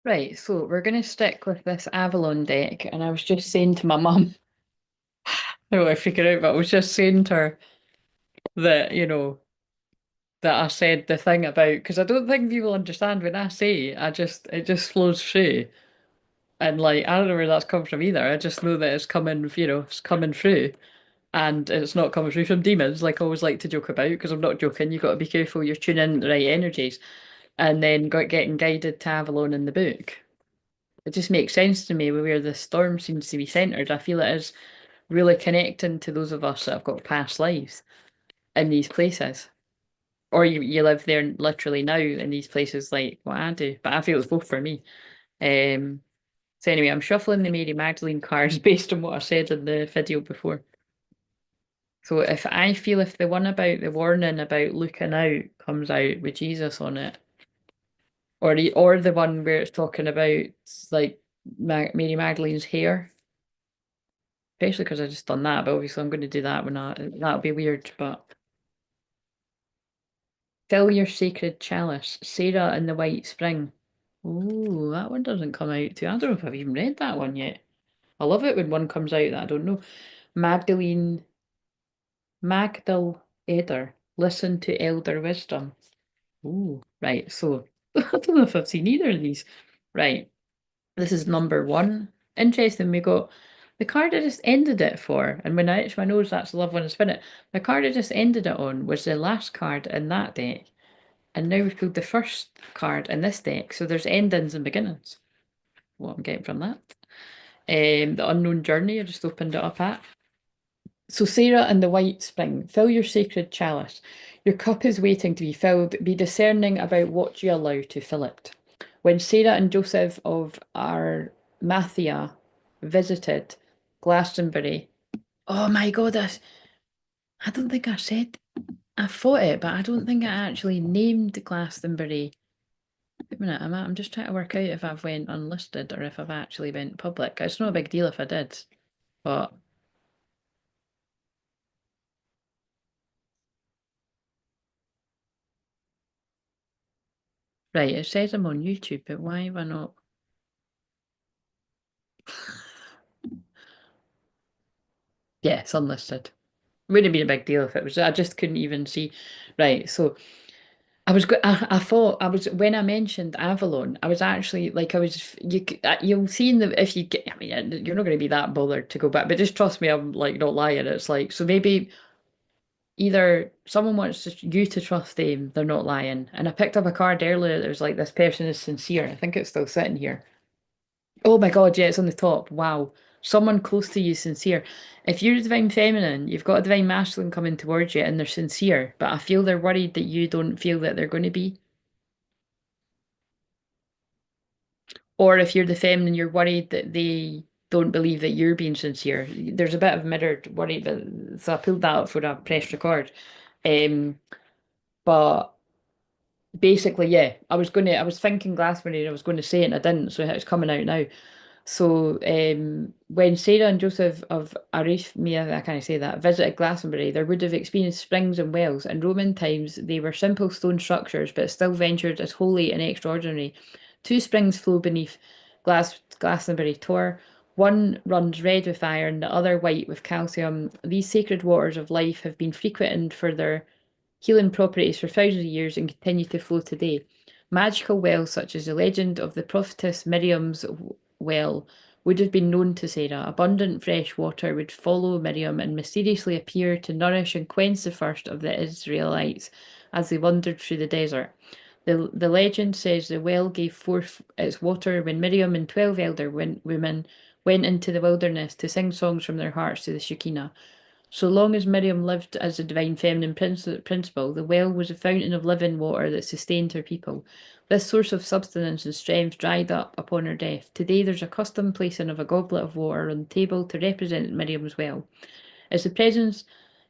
Right, so we're going to stick with this Avalon deck, and I was just saying to my mum, I don't want to freak her out, but I was just saying to her that, that I said the thing about, because I don't think people understand when I say, it just flows through. And like, I don't know where that's come from either. I just know that it's coming, it's coming through. And it's not coming through from demons, like I always like to joke about, because I'm not joking. You've got to be careful you're tuning in the right energies. And then getting guided to Avalon in the book. It just makes sense to me where the storm seems to be centered. I feel it is really connecting to those of us that have got past lives in these places. Or you live there literally now in these places like what I do. But I feel it's both for me. Um, so anyway, I'm shuffling the Mary Magdalene cards based on what I said in the video before. So if I feel if the one about the warning about looking out comes out with Jesus on it, or the one where it's talking about like Mary Magdalene's hair, especially because I just done that, but obviously I'm going to do that when that'll be weird. But fill your sacred chalice, Sarah and the White Spring. Oh, that one doesn't come out too. I don't know if I've even read that one yet. I love it when one comes out that I don't know. Magdalene, Magdal Eder, listen to elder wisdom. Oh, right. So I don't know if I've seen either of these. Right. This is number one. Interesting. We got the card I just ended it for, and when I itch my nose, that's the love when I spin it. The card I just ended it on was the last card in that deck, and now we've pulled the first card in this deck. So there's endings and beginnings. What I'm getting from that. The Unknown Journey, I just opened it up at. So, Sarah and the White Spring, fill your sacred chalice. Your cup is waiting to be filled. Be discerning about what you allow to fill it. When Sarah and Joseph of Arimathea visited Glastonbury, oh my God, I don't think I said, I thought it, but I don't think I actually named Glastonbury. Wait a minute, I'm just trying to work out if I've went unlisted or if I've actually went public. It's not a big deal if I did, but right, it says I'm on YouTube, but why have I not? Yeah, it's unlisted. Wouldn't be a big deal if it was. I just couldn't even see. Right, so I thought I was when I mentioned Avalon, I was actually like I was. You'll see in the if you get. I mean, you're not going to be that bothered to go back, but just trust me, I'm like not lying. It's like so maybe either someone wants you to trust them, they're not lying. And I picked up a card earlier that was like this person is sincere. I think it's still sitting here. Oh my God, yeah, it's on the top. Wow. Someone close to you sincere. If you're a divine feminine, you've got a divine masculine coming towards you and they're sincere, but I feel they're worried that you don't feel that they're going to be. Or if you're the feminine, you're worried that they don't believe that you're being sincere. There's a bit of mirrored worry, but so I pulled that up for a press record. But basically, yeah, I was thinking Glassbury and I was going to say it and I didn't, so it's coming out now. So when Sarah and Joseph of Arithmia, I can't say that, visited Glastonbury, there would have experienced springs and wells. In Roman times, they were simple stone structures, but still ventured as holy and extraordinary. Two springs flow beneath Glastonbury Tor. One runs red with iron, the other white with calcium. These sacred waters of life have been frequented for their healing properties for thousands of years and continue to flow today. Magical wells such as the legend of the prophetess Miriam's well would have been known to Sarah. Abundant fresh water would follow Miriam and mysteriously appear to nourish and quench the thirst of the Israelites as they wandered through the desert. The legend says the well gave forth its water when Miriam and 12 elder women went into the wilderness to sing songs from their hearts to the Shekinah. So long as Miriam lived as a divine feminine principle, the well was a fountain of living water that sustained her people. This source of substance and strength dried up upon her death. Today there's a custom placing of a goblet of water on the table to represent Miriam's well. As the presence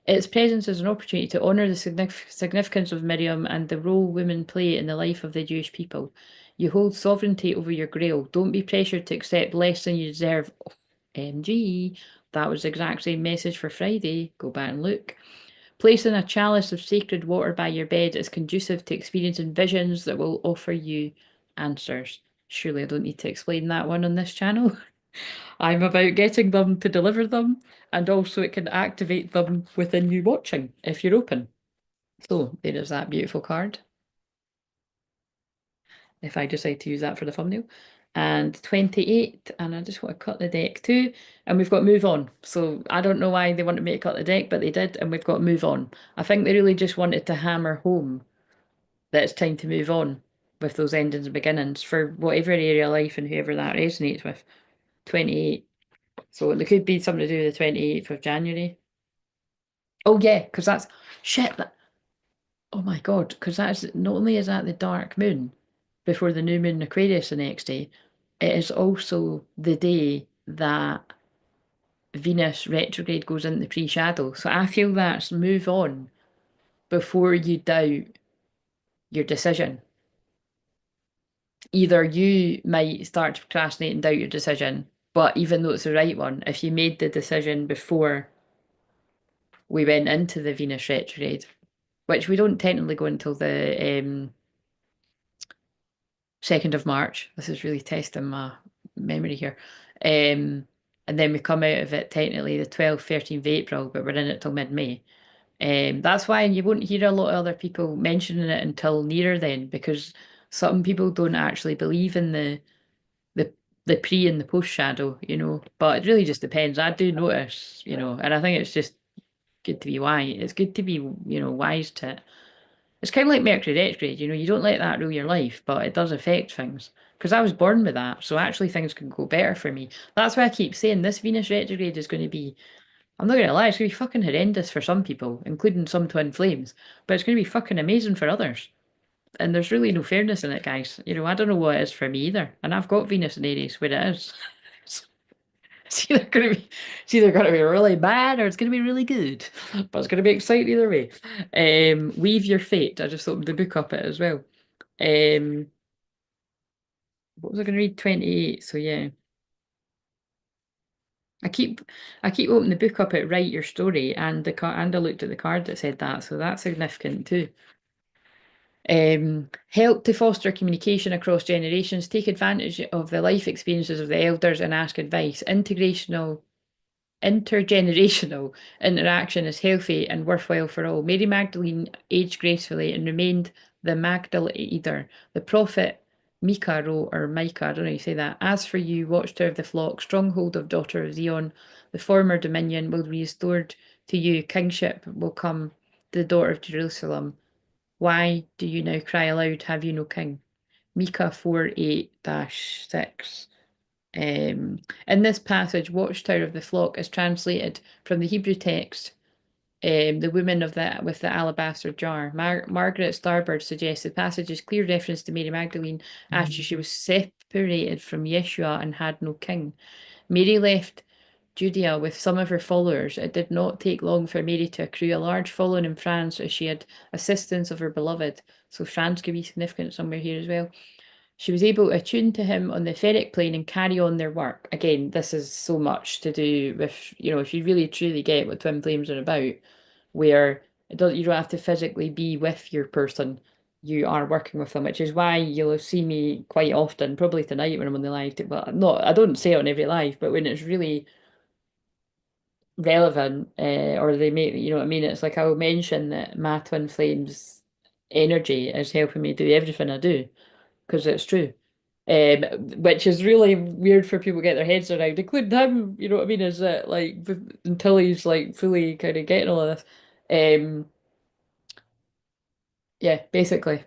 its presence is an opportunity to honour the significance of Miriam and the role women play in the life of the Jewish people. You hold sovereignty over your grail. Don't be pressured to accept less than you deserve. MG. That was the exact same message for Friday. Go back and look. Placing a chalice of sacred water by your bed is conducive to experiencing visions that will offer you answers. Surely I don't need to explain that one on this channel. I'm about getting them to deliver them, and also it can activate them within you watching if you're open. So there is that beautiful card, if I decide to use that for the thumbnail. And 28, and I just want to cut the deck too. And we've got move on. So I don't know why they wanted me to cut the deck, but they did, and we've got move on. I think they really just wanted to hammer home that it's time to move on with those endings and beginnings for whatever area of life and whoever that resonates with. 28. So it could be something to do with the 28th of January. Oh yeah, because that's shit. Oh my God, because that's not only is that the dark moon before the new moon in Aquarius the next day, it is also the day that Venus retrograde goes into pre-shadow. So I feel that's move on before you doubt your decision. Either you might start to procrastinate and doubt your decision, but even though it's the right one, if you made the decision before we went into the Venus retrograde, which we don't technically go until the 2nd of March. This is really testing my memory here. And then we come out of it technically the 12th, 13th of April, but we're in it till mid-May. That's why you won't hear a lot of other people mentioning it until nearer then, because some people don't actually believe in the the pre and the post shadow, But it really just depends. I do notice, and I think it's just good to be wise. It's good to be, wise to it. It's kind of like Mercury retrograde, you don't let that rule your life, but it does affect things. Because I was born with that, so actually things can go better for me. That's why I keep saying this Venus retrograde is going to be, I'm not going to lie, it's going to be fucking horrendous for some people, including some twin flames, but it's going to be fucking amazing for others. And there's really no fairness in it, guys. I don't know what it is for me either. And I've got Venus in Aries where it is. It's either gonna be really bad or it's gonna be really good. But it's gonna be exciting either way. Weave Your Fate. I just opened the book up it as well. Um, what was I gonna read? 28. So yeah. I keep I keep opening the book up at Write Your Story and I looked at the card that said that, so that's significant too. Help to foster communication across generations, take advantage of the life experiences of the elders and ask advice. Intergenerational interaction is healthy and worthwhile for all. Mary Magdalene aged gracefully and remained the Magdalene, the prophet Micah wrote, or Micah, I don't know how you say that. As for you, watchtower of the flock, stronghold of daughter of Zion, the former dominion will be restored to you. Kingship will come, the daughter of Jerusalem. Why do you now cry aloud? Have you no king? Micah 4:8-6. In this passage, Watchtower of the Flock is translated from the Hebrew text, the woman with the alabaster jar. Margaret Starbird suggests the passage is clear reference to Mary Magdalene after she was separated from Yeshua and had no king. Mary left Judea with some of her followers. It did not take long for Mary to accrue a large following in France as she had assistance of her beloved. So France could be significant somewhere here as well. She was able to attune to him on the etheric plane and carry on their work. Again, this is so much to do with, if you really truly get what twin flames are about, where you don't have to physically be with your person, you are working with them, which is why you'll see me quite often, probably tonight when I'm on the live, but not, I don't say it on every live, but when it's really relevant, or they make, you know what I mean? It's like I'll mention that my twin flames energy is helping me do everything I do because it's true. Um, which is really weird for people to get their heads around, including him, you know what I mean? Is that like until he's like fully kind of getting all of this. Yeah, basically.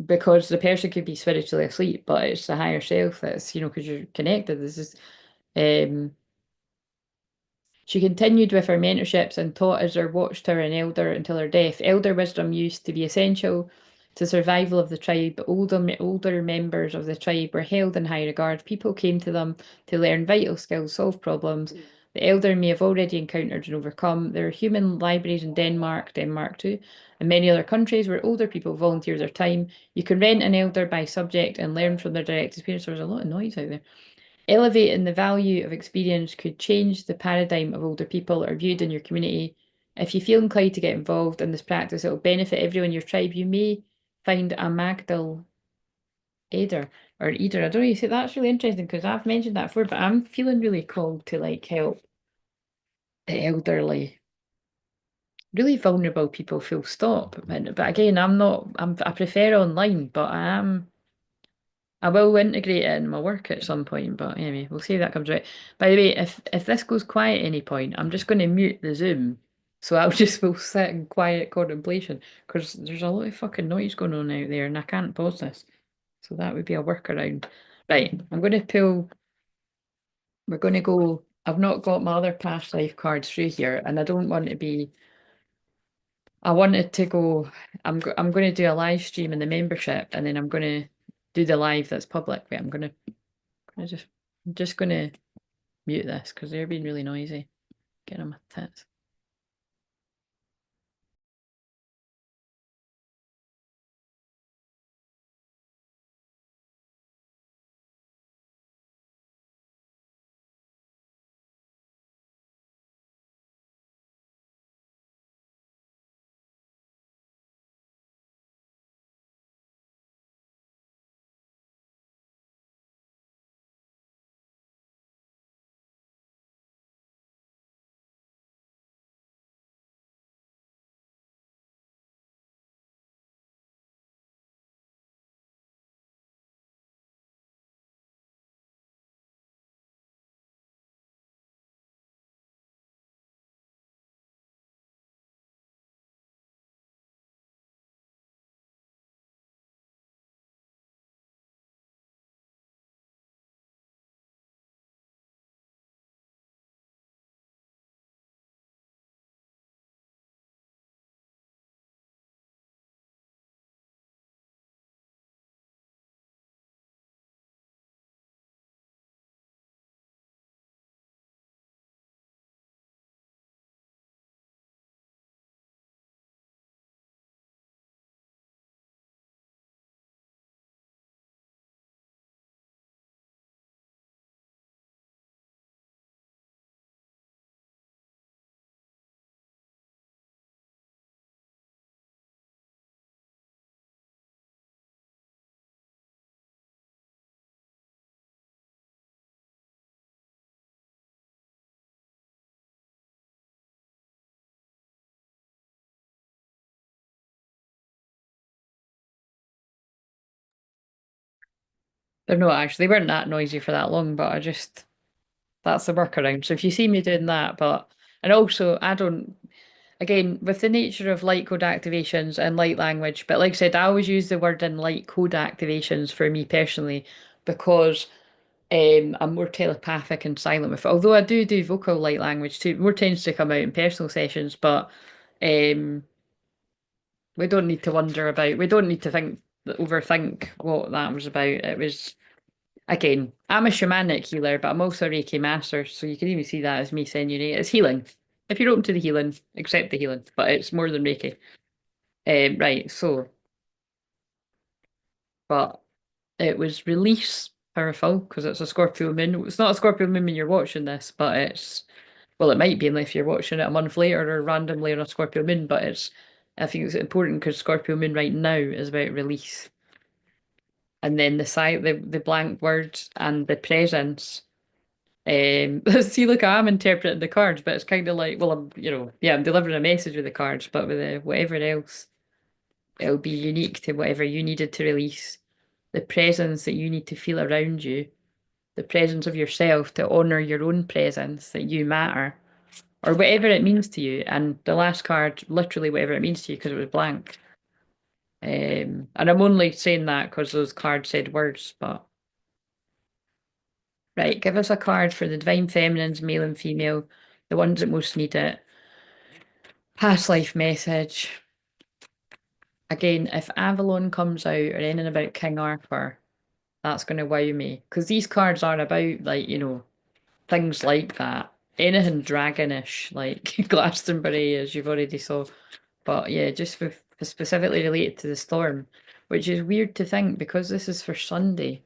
Because the person could be spiritually asleep, but it's the higher self that's, because you're connected. This is um She continued with her mentorships and taught as her watchtower and elder until her death. Elder wisdom used to be essential to survival of the tribe. Older members of the tribe were held in high regard. People came to them to learn vital skills, solve problems. The elder may have already encountered and overcome. There are human libraries in Denmark too, and many other countries where older people volunteer their time. You can rent an elder by subject and learn from their direct experience. There's a lot of noise out there. Elevating the value of experience could change the paradigm of older people are viewed in your community. If you feel inclined to get involved in this practice, it will benefit everyone in your tribe. You may find a Magdal Either or either. I don't know. You see, that's really interesting because I've mentioned that before, but I'm feeling really called to like help the elderly, really vulnerable people, full stop. But again, I'm not. I prefer online, but I will integrate it in my work at some point. But anyway, we'll see if that comes right. By the way, if this goes quiet at any point, I'm just going to mute the Zoom. So I'll just will sit in quiet contemplation because there's a lot of fucking noise going on out there, and I can't pause this. So that would be a workaround. Right, I'm going to pull. We're going to go. I've not got my other past life cards through here, and I don't want to be. I wanted to go. I'm going to do a live stream in the membership, and then I'm going to do the live that's public. Wait, gonna just I'm just going to mute this because they're being really noisy. Get on my tits. They're not actually. They weren't that noisy for that long, but I just that's the workaround. So if you see me doing that, but and also I don't. Again, with the nature of light code activations and light language, but like I said, I always use the word in light code activations for me personally because I'm more telepathic and silent with it. Although I do vocal light language too, more tends to come out in personal sessions, but um, we don't need to wonder about, we don't need to overthink what that was about. It was, again, I'm a shamanic healer, but I'm also a Reiki master, so you can even see that as me saying you It's healing. If you're open to the healing, accept the healing, but it's more than Reiki. Right, so, but it was release powerful because it's a Scorpio moon. It's not a Scorpio moon when you're watching this, but it's, well, it might be if you're watching it a month later or randomly on a Scorpio moon, but I think it's important because Scorpio moon right now is about release. And then the blank words and the presence. See, look, I'm interpreting the cards, but it's kind of like, well, I'm delivering a message with the cards, but with whatever else, it'll be unique to whatever you needed to release, the presence that you need to feel around you, the presence of yourself to honor your own presence, that you matter, or whatever it means to you. And the last card, literally whatever it means to you, because it was blank. And I'm only saying that because those cards said words, but right, give us a card for the divine feminines, male and female, the ones that most need it. Past life message. Again, if Avalon comes out or anything about King Arthur, that's going to wow me. Because these cards are about, like, things like that. Anything dragonish, like Glastonbury, as you've already saw. But yeah, just for specifically related to the storm, which is weird to think because this is for Sunday.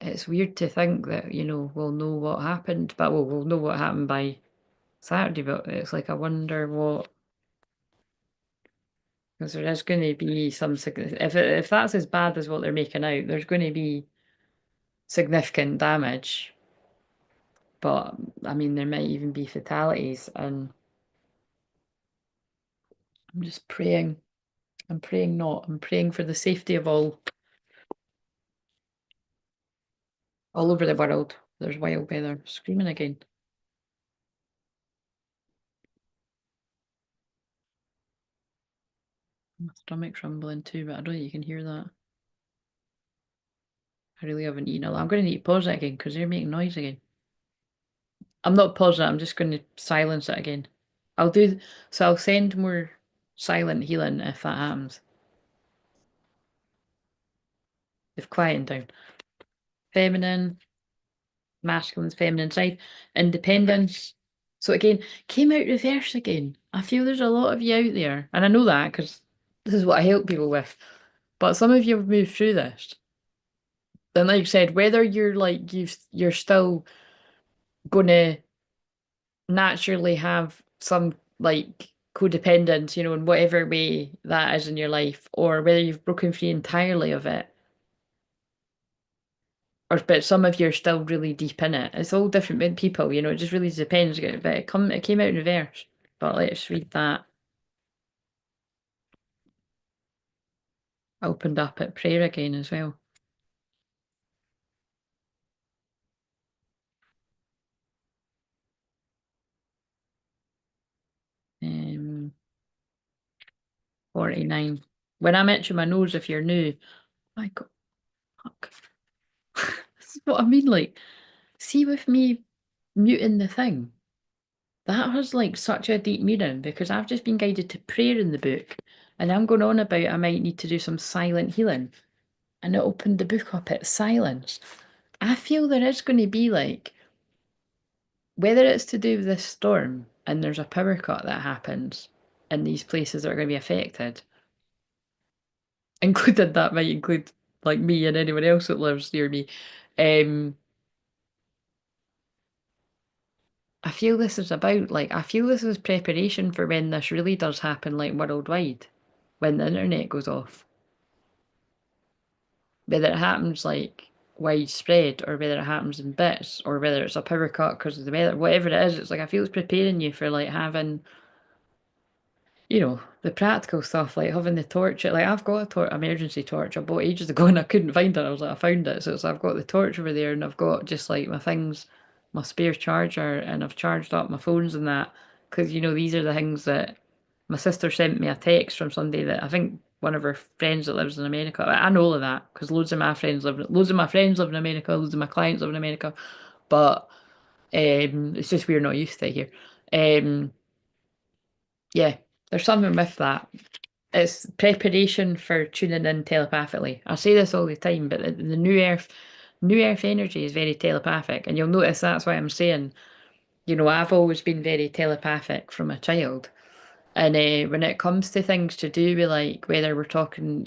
It's weird to think that, we'll know what happened, but we'll know what happened by Saturday, but it's like I wonder what Because there is going to be some if that's as bad as what they're making out, there's going to be significant damage. But I mean, there might even be fatalities, and I'm just praying. I'm praying not. I'm praying for the safety of all over the world. There's wild weather screaming again. My stomach's rumbling too, but I don't think you can hear that. I really haven't eaten a lot. I'm going to need to pause it again because they're making noise again. I'm not pausing it. I'm just going to silence it again. I'll do so. I'll send more silent healing if that happens. They've quieted down. Feminine, masculine, feminine side, independence. So again, came out reverse again. I feel there's a lot of you out there, and I know that because this is what I help people with. But some of you have moved through this. And like I said, whether you're like you're still gonna naturally have some like codependence, in whatever way that is in your life, or whether you've broken free entirely of it, or but some of you are still really deep in it. It's all different with people, it just really depends. But it came out in reverse. But let's read that. Opened up at prayer again as well. 49. When I'm itching my nose, if you're new, my God, fuck. This is what I mean. Like, see with me muting the thing. That has like such a deep meaning because I've just been guided to prayer in the book, and I'm going on about I might need to do some silent healing, and it opened the book up at silence. I feel there is going to be like, whether it's to do with this storm and there's a power cut that happens in these places that are going to be affected, included that might include like me and anyone else that lives near me. Um, I feel this is about like I feel this is preparation for when this really does happen, like worldwide, when the internet goes off. Whether it happens like widespread or whether it happens in bits or whether it's a power cut because of the weather, whatever it is, it's like I feel it's preparing you for like having, the practical stuff, like having the torch. Like I've got a emergency torch I bought ages ago and I couldn't find it. I was like, I found it. So I've got the torch over there and I've got just like my things, my spare charger, and I've charged up my phones and that. Because, these are the things that my sister sent me a text from somebody that I think one of her friends that lives in America. I know all of that because loads of my friends live in America, loads of my clients live in America. But it's just we're not used to it here. Um, yeah, there's something with that. It's preparation for tuning in telepathically. I say this all the time, but the new Earth energy is very telepathic, and you'll notice that's why I'm saying, I've always been very telepathic from a child. And when it comes to things to do with like whether we're talking,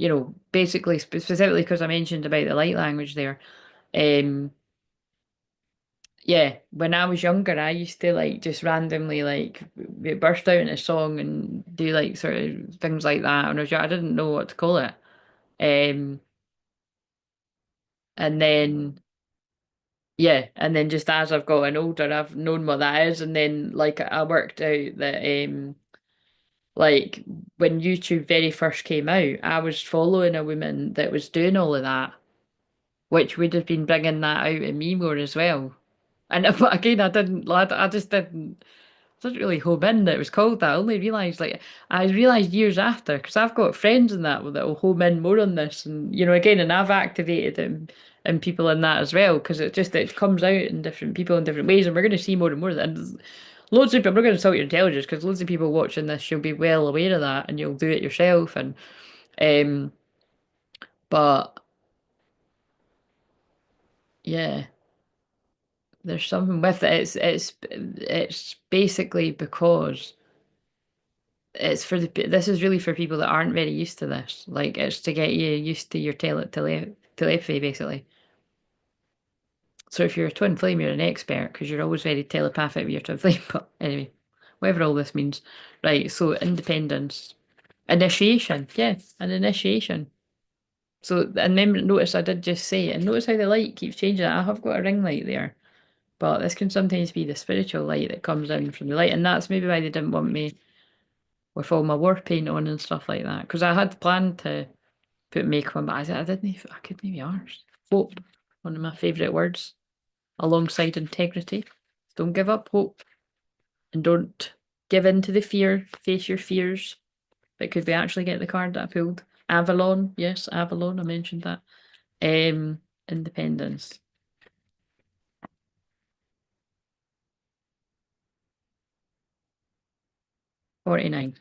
basically specifically because I mentioned about the light language there, um, yeah, when I was younger, I used to like just randomly like burst out in a song and do like sort of things like that. When I was young, I didn't know what to call it. Um, and then and then just as I've gotten older, I've known what that is. And then like I worked out that like when YouTube very first came out, I was following a woman that was doing all of that, which would have been bringing that out in me more as well. And but again, I just didn't really home in that it was called that. I only realised like I realised years after because I've got friends in that will home in more on this, and again, and I've activated it in people in that as well because it comes out in different people in different ways, and we're going to see more and more of that. And loads of people, I'm not going to insult your intelligence because loads of people watching this, you'll be well aware of that, and you'll do it yourself. And um, but yeah, there's something with it. It's basically because. It's for this is really for people that aren't very used to this. Like it's to get you used to your telepathy basically. So if you're a twin flame, you're an expert because you're always very telepathic with your twin flame. But anyway, whatever all this means. Right, so independence. Initiation, yeah, an initiation. So, and then notice I did just say it, and notice how the light keeps changing. I have got a ring light there, but this can sometimes be the spiritual light that comes in from the light, and that's maybe why they didn't want me with all my war paint on and stuff like that. Because I had planned to put makeup on, but I didn't. I couldn't be arsed. Hope, one of my favourite words, alongside integrity. Don't give up hope, and don't give in to the fear. Face your fears. But could we actually get the card that I pulled? Avalon, yes, Avalon. I mentioned that. Independence. 49.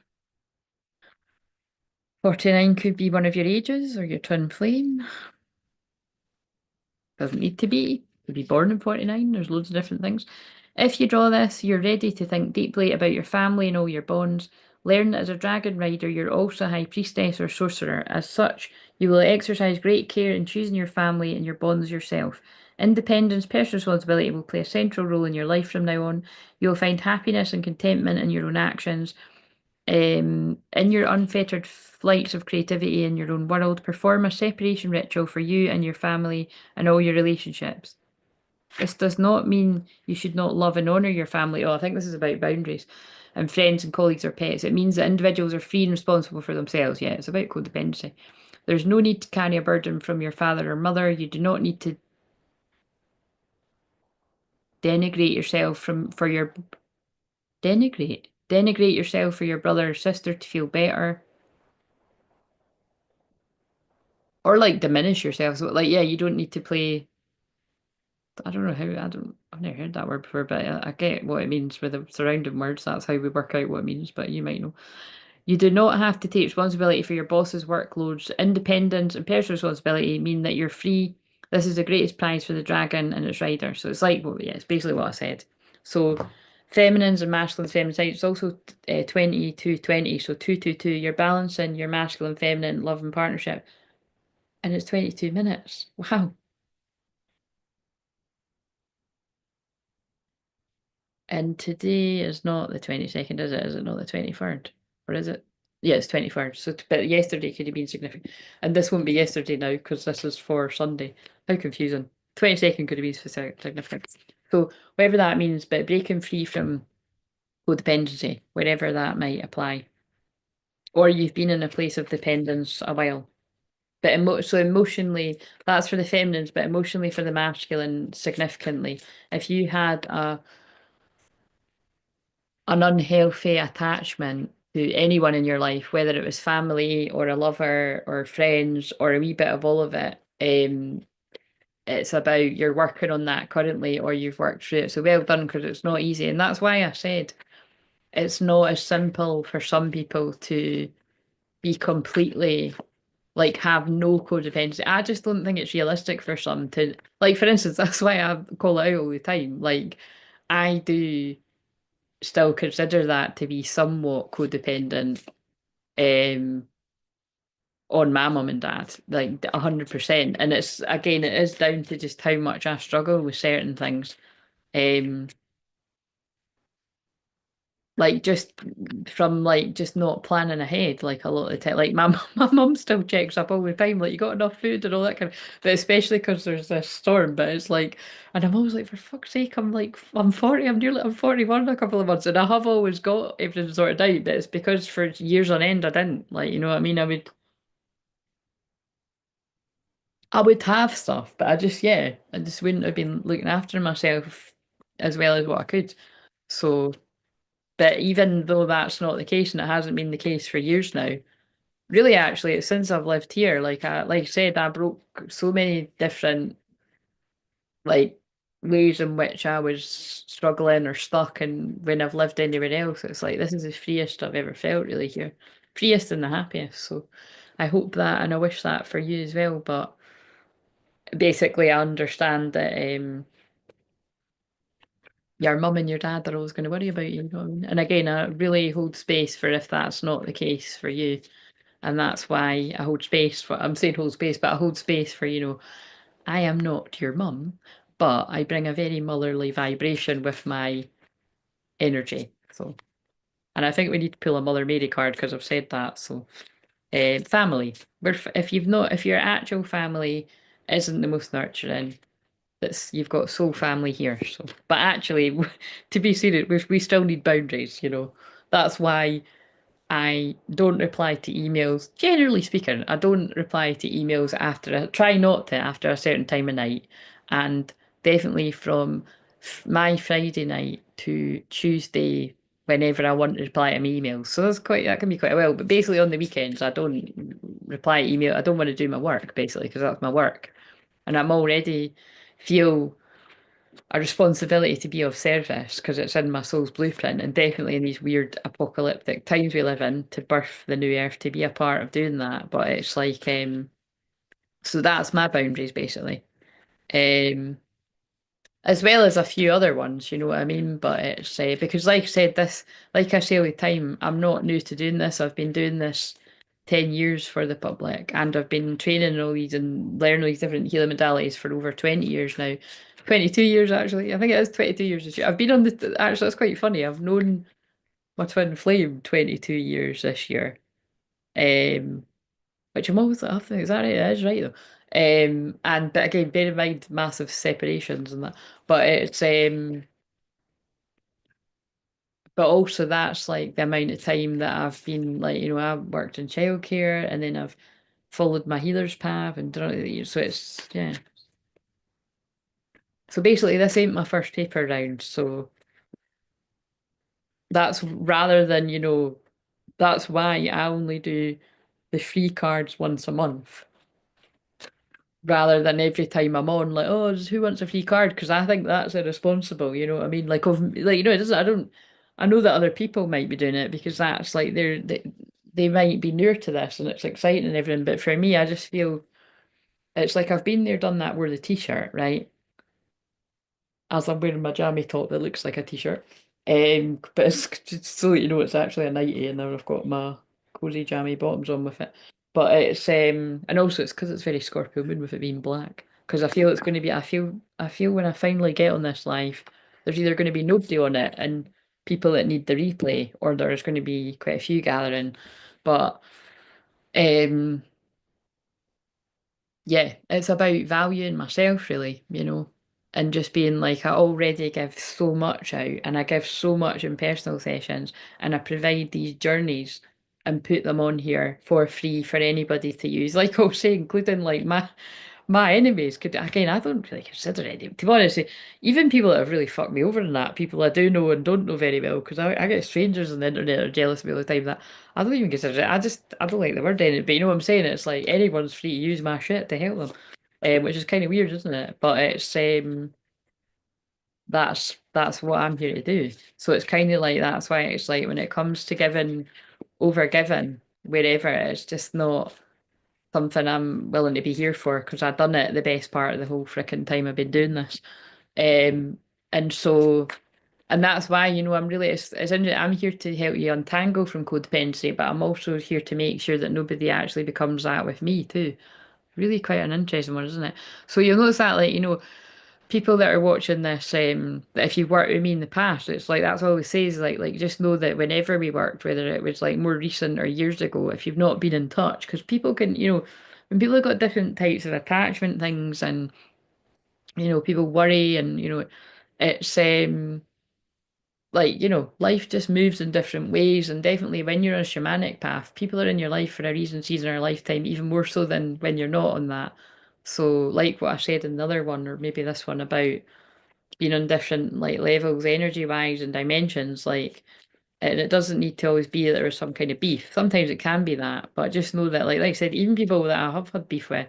49 could be one of your ages or your twin flame. Doesn't need to be. Could be born in 49. There's loads of different things. If you draw this, you're ready to think deeply about your family and all your bonds. Learn that as a dragon rider, you're also a high priestess or sorcerer. As such, you will exercise great care in choosing your family and your bonds yourself. Independence, personal responsibility will play a central role in your life from now on. You'll find happiness and contentment in your own actions. In your unfettered flights of creativity in your own world, perform a separation ritual for you and your family and all your relationships. This does not mean you should not love and honour your family. Oh, I think this is about boundaries and friends and colleagues or pets. It means that individuals are free and responsible for themselves. Yeah, it's about codependency. There's no need to carry a burden from your father or mother. You do not need to denigrate yourself for your denigrate yourself for your brother or sister to feel better. Or like diminish yourself. So like, yeah, you don't need to play. I don't know how. I've never heard that word before, but I get what it means with the surrounding words. That's how we work out what it means. But you might know. You do not have to take responsibility for your boss's workloads. Independence and personal responsibility mean that you're free. This is the greatest prize for the dragon and its rider. So it's like, well, yeah, it's basically what I said. So feminines and masculine feminine side. It's also 22-20. So 2-2-2. You're balancing your masculine, feminine, love and partnership. And it's 22 minutes. Wow. And today is not the 22nd, is it? Is it not the 23rd? Or is it? Yeah, it's 23rd. So, but yesterday could have been significant. And this won't be yesterday now because this is for Sunday. How confusing. 22nd could have been significant. So, whatever that means, but breaking free from codependency, wherever that might apply. Or you've been in a place of dependence a while. But so emotionally, that's for the feminines, but emotionally for the masculine, significantly. If you had an unhealthy attachment to anyone in your life, whether it was family or a lover or friends or a wee bit of all of it. It's about you're working on that currently or you've worked through it. So well done because it's not easy. And that's why I said it's not as simple for some people to be completely like have no codependency. I just don't think it's realistic for some to like for instance, that's why I call it out all the time. Like I do still consider that to be somewhat codependent um on my mum and dad, like 100%. And it's again, it is down to just how much I struggle with certain things. Um, like just from like just not planning ahead, like a lot of the time. Like my my mum still checks up all the time, like you got enough food and all that kind of. But especially because there's this storm. But it's like, and I'm always like, for fuck's sake, I'm 40, I'm 41 in a couple of months, and I have always got everything sorted out. But it's because for years on end I didn't. Like, you know what I mean? I would have stuff, but yeah, I just wouldn't have been looking after myself as well as what I could. So, but even though that's not the case, and it hasn't been the case for years now, really, actually, it's since I've lived here. Like I said, I broke so many different like ways in which I was struggling or stuck, and when I've lived anywhere else, it's like this is the freest I've ever felt, really here, freest and the happiest. So, I hope that, and I wish that for you as well. But basically, I understand that your mum and your dad are always going to worry about you, you know what I mean? And again, I really hold space for if that's not the case for you. And that's why I hold space for, I'm saying hold space, but I hold space for, I am not your mum, but I bring a very motherly vibration with my energy. So And I think we need to pull a Mother Mary card because I've said that. So, family. If you've not, if your actual family isn't the most nurturing, that's you've got soul family here. So, but actually, to be serious, we still need boundaries. That's why I don't reply to emails. Generally speaking, I don't reply to emails after. I try not to after a certain time of night, and definitely from my Friday night to Tuesday, whenever I want to reply to my emails. So that can be quite a while. But basically, on the weekends, I don't reply to email. I don't want to do my work basically because that's my work, and I'm already feel a responsibility to be of service because it's in my soul's blueprint, and definitely in these weird apocalyptic times we live in to birth the new earth to be a part of doing that. But it's like, so that's my boundaries basically. Um, as well as a few other ones, you know what I mean? But it's because, like I said, like I say all the time, I'm not new to doing this. I've been doing this 10 years for the public, and I've been training in all these and learning all these different healing modalities for over 20 years now. 22 years, actually. I think it is 22 years this year. I've been on actually, that's quite funny. I've known my twin flame 22 years this year. Um, which I'm always like, I think, is that right? It is right though. And but again, bear in mind massive separations and that. But it's but also that's like the amount of time that I've been like, I've worked in childcare and then I've followed my healer's path and done it. So it's yeah. So basically this ain't my first paper round. So that's rather than, that's why I only do the free cards once a month. Rather than every time I'm on, like, oh, who wants a free card? Because I think that's irresponsible. You know what I mean? Like, it doesn't. I don't. I know that other people might be doing it because that's like they might be newer to this and it's exciting and everything. But for me, I just feel it's like I've been there, done that. Wore the t-shirt, right? As I'm wearing my jammy top that looks like a t-shirt. But it's just so that you know it's actually a nightie, and then I've got my cozy jammy bottoms on with it. But it's and also it's because it's very Scorpio moon with it being black. Because I feel it's going to be. I feel when I finally get on this live, there's either going to be nobody on it and people that need the replay, or there's going to be quite a few gathering. But um yeah, it's about valuing myself really, and just being like I already give so much out and I give so much in personal sessions and I provide these journeys and put them on here for free for anybody to use. Like I was saying, including like my enemies could again, I don't really consider any to be honest, even people that have really fucked me over in that, people I do know and don't know very well, because I get strangers on the internet that are jealous of me all the time that I don't even consider it. I don't like the word enemy, but you know what I'm saying? It's like anyone's free to use my shit to help them. Which is kind of weird, isn't it? But it's that's what I'm here to do. So it's kind of like that's why it's like when it comes to giving over giving wherever it's just not something I'm willing to be here for because I've done it the best part of the whole freaking time I've been doing this. Um, and so, and that's why, I'm really, I'm here to help you untangle from codependency, but I'm also here to make sure that nobody actually becomes that with me too. Really quite an interesting one, isn't it? So you'll notice that, like, people that are watching this, that if you've worked with me in the past, it's like that's all we say is like just know that whenever we worked, whether it was like more recent or years ago, if you've not been in touch, because people can, when people have got different types of attachment things and people worry and it's like life just moves in different ways, and definitely when you're on a shamanic path, people are in your life for a reason, season, or a lifetime, even more so than when you're not on that. So like what I said in the other one, or maybe this one about being on different like levels energy wise and dimensions, like, and it doesn't need to always be that there is some kind of beef. Sometimes it can be that, but just know that like I said, even people that I have had beef with,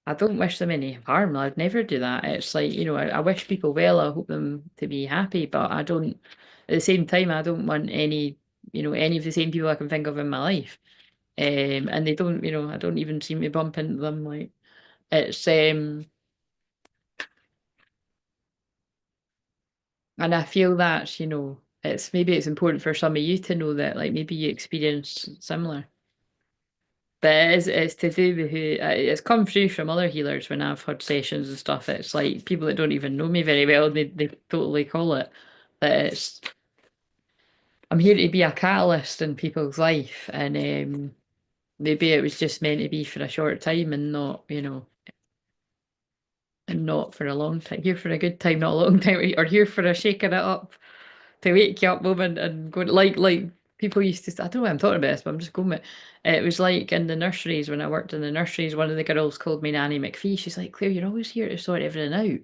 I don't wish them any harm. I'd never do that. It's like, I wish people well, I hope them to be happy, but I don't at the same time I don't want any of the same people I can think of in my life. And they don't, I don't even seem to bump into them, like it's and I feel that, it's important for some of you to know that, like, maybe you experience similar. But it's to do with who, it's come through from other healers when I've had sessions and stuff. It's like people that don't even know me very well, they totally call it. But it's, I'm here to be a catalyst in people's life, and maybe it was just meant to be for a short time and not, and not for a long time. Here for a good time, not a long time, or here for a shaking it up to wake you up moment and go like people used to. I don't know why I'm talking about this, but I'm just going with it. It was like in the nurseries when I worked in the nurseries. One of the girls called me Nanny McPhee. She's like, Claire, you're always here to sort everything out.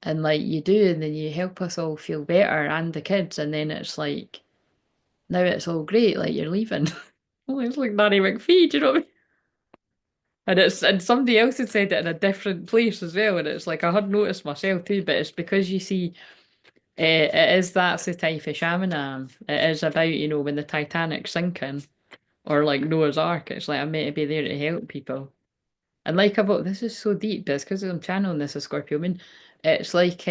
And like you do, and then you help us all feel better and the kids, and then it's like now it's all great, like you're leaving. Oh, it's like Nanny McPhee, do you know what I mean? And somebody else had said it in a different place as well, and it's like I had noticed myself too, but it's because you see, it is that's the type of shaman. It is about, when the Titanic's sinking or like Noah's Ark, it's like I'm meant to be there to help people. And like about this is so deep, but it's because I'm channeling this as Scorpio Moon. It's like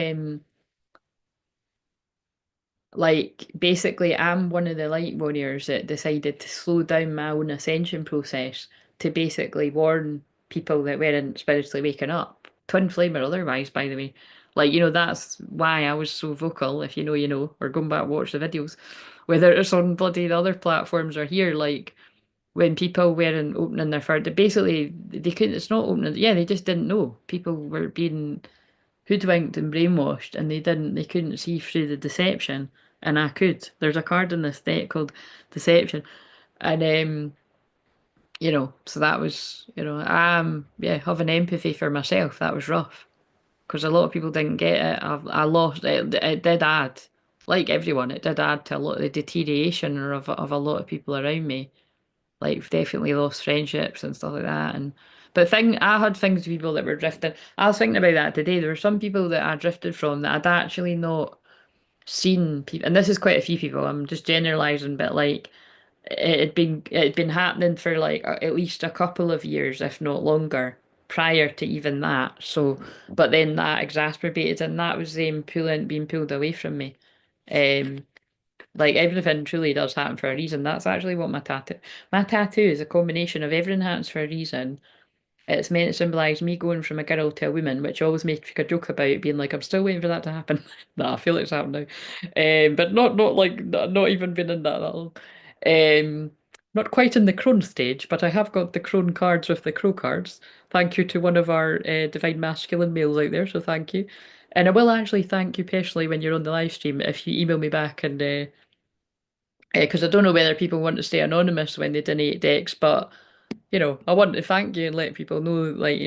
basically I'm one of the light warriors that decided to slow down my own ascension process to basically warn people that weren't spiritually waking up. Twin flame or otherwise, by the way. Like, that's why I was so vocal, if you know, you know, or going back watch the videos. Whether it's on bloody the other platforms or here, like when people weren't opening their phone, basically they couldn't, it's not opening, yeah, they just didn't know. People were being hoodwinked and brainwashed, and they couldn't see through the deception, and I could. There's a card in this deck called Deception, and so that was, yeah, having empathy for myself. That was rough because a lot of people didn't get it. I lost it. It did add, like everyone, it did add to a lot of the deterioration of a lot of people around me. Like definitely lost friendships and stuff like that. And but I had things with people that were drifting. I was thinking about that today. There were some people that I drifted from that I'd actually not seen people, and this is quite a few people. I'm just generalizing, but like it had been happening for like at least a couple of years, if not longer, prior to even that. So, but then that exacerbated, and that was them being pulled away from me. Um, like everything truly does happen for a reason. That's actually what my tattoo is a combination of everything happens for a reason. It's meant to symbolise me going from a girl to a woman, which I always make a joke about, being like, I'm still waiting for that to happen. Nah, I feel like it's happened now. But not like not even been in that long. Um, not quite in the crone stage, but I have got the crone cards with the crow cards. Thank you to one of our divine masculine males out there, so thank you. And I will actually thank you personally when you're on the live stream if you email me back and because I don't know whether people want to stay anonymous when they donate decks, but I want to thank you and let people know, like, if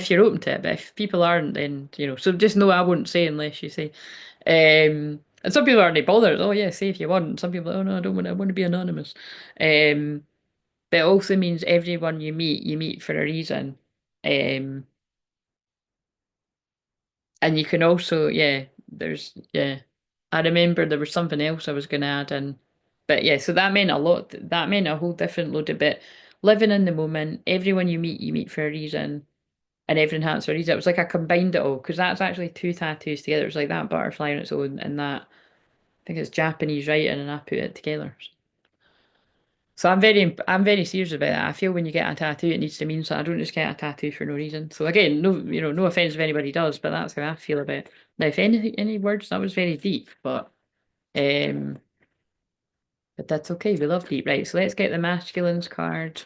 you're open to it, but if people aren't, then, so just know I won't say unless you say. And some people aren't bothered. Oh yeah, say if you want. Some people, oh no, I want to be anonymous. Um, but it also means everyone you meet for a reason. Um, and you can also, yeah, yeah. I remember there was something else I was going to add in. But yeah, so that meant a lot. That meant a whole different load of bit. Living in the moment, everyone you meet for a reason, and everything happens for a reason. It was like I combined it all because that's actually two tattoos together. It was like that butterfly on its own, and that I think it's Japanese writing, and I put it together. So I'm very serious about that. I feel when you get a tattoo, it needs to mean something. I don't just get a tattoo for no reason. So again, no offense if anybody does, but that's how I feel about it. Now, if any words, that was very deep, um, but that's okay. We love deep, right? So let's get the masculines card.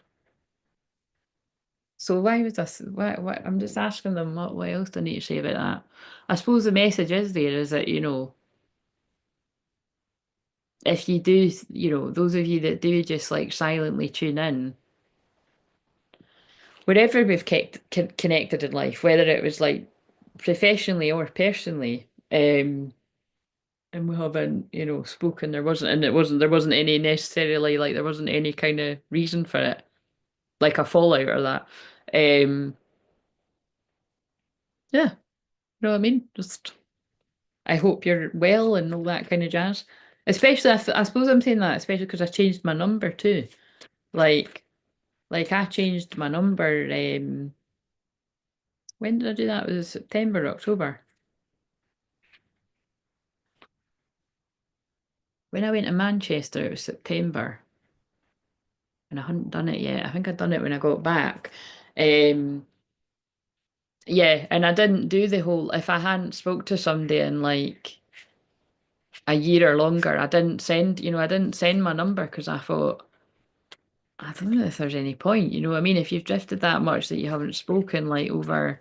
So why was this? What? I'm just asking them what else do I need to say about that? I suppose the message is there is that, if you do, those of you that do just like silently tune in, wherever we've kept connected in life, whether it was like professionally or personally, and we haven't, spoken, there wasn't any necessarily like there wasn't any kind of reason for it, like a fallout or that. Um, yeah, you know what I mean? Just I hope you're well and all that kind of jazz. Especially, I suppose I'm saying that, especially because I changed my number too. Like, like I changed my number. When did I do that? It was September, October. When I went to Manchester, it was September, and I hadn't done it yet. I think I'd done it when I got back. Um, yeah, and I didn't do the whole. If I hadn't spoke to somebody and like a year or longer. I didn't send my number because I thought, I don't know if there's any point, you know what I mean? If you've drifted that much that you haven't spoken like over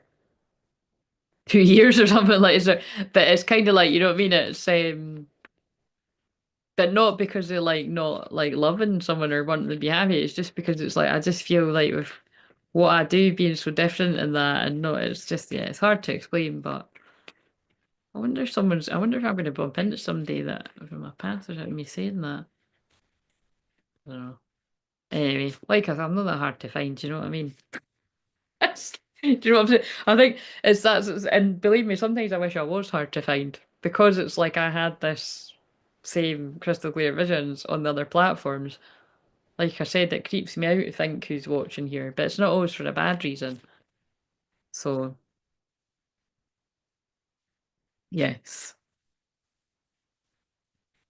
2 years or something like so, but it's kind of like, you know what I mean? But not because they're like not like loving someone or wanting to be happy. It's just because it's like I just feel like with what I do being so different and that and not it's just yeah, it's hard to explain, but I wonder if I'm gonna bump into somebody that from my past without me saying that. I don't know. Anyway, like I said, I'm not that hard to find, do you know what I mean? Do you know what I'm saying? I think and believe me, sometimes I wish I was hard to find because it's like I had this same crystal clear visions on the other platforms. Like I said, it creeps me out to think who's watching here, but it's not always for a bad reason. So, yes.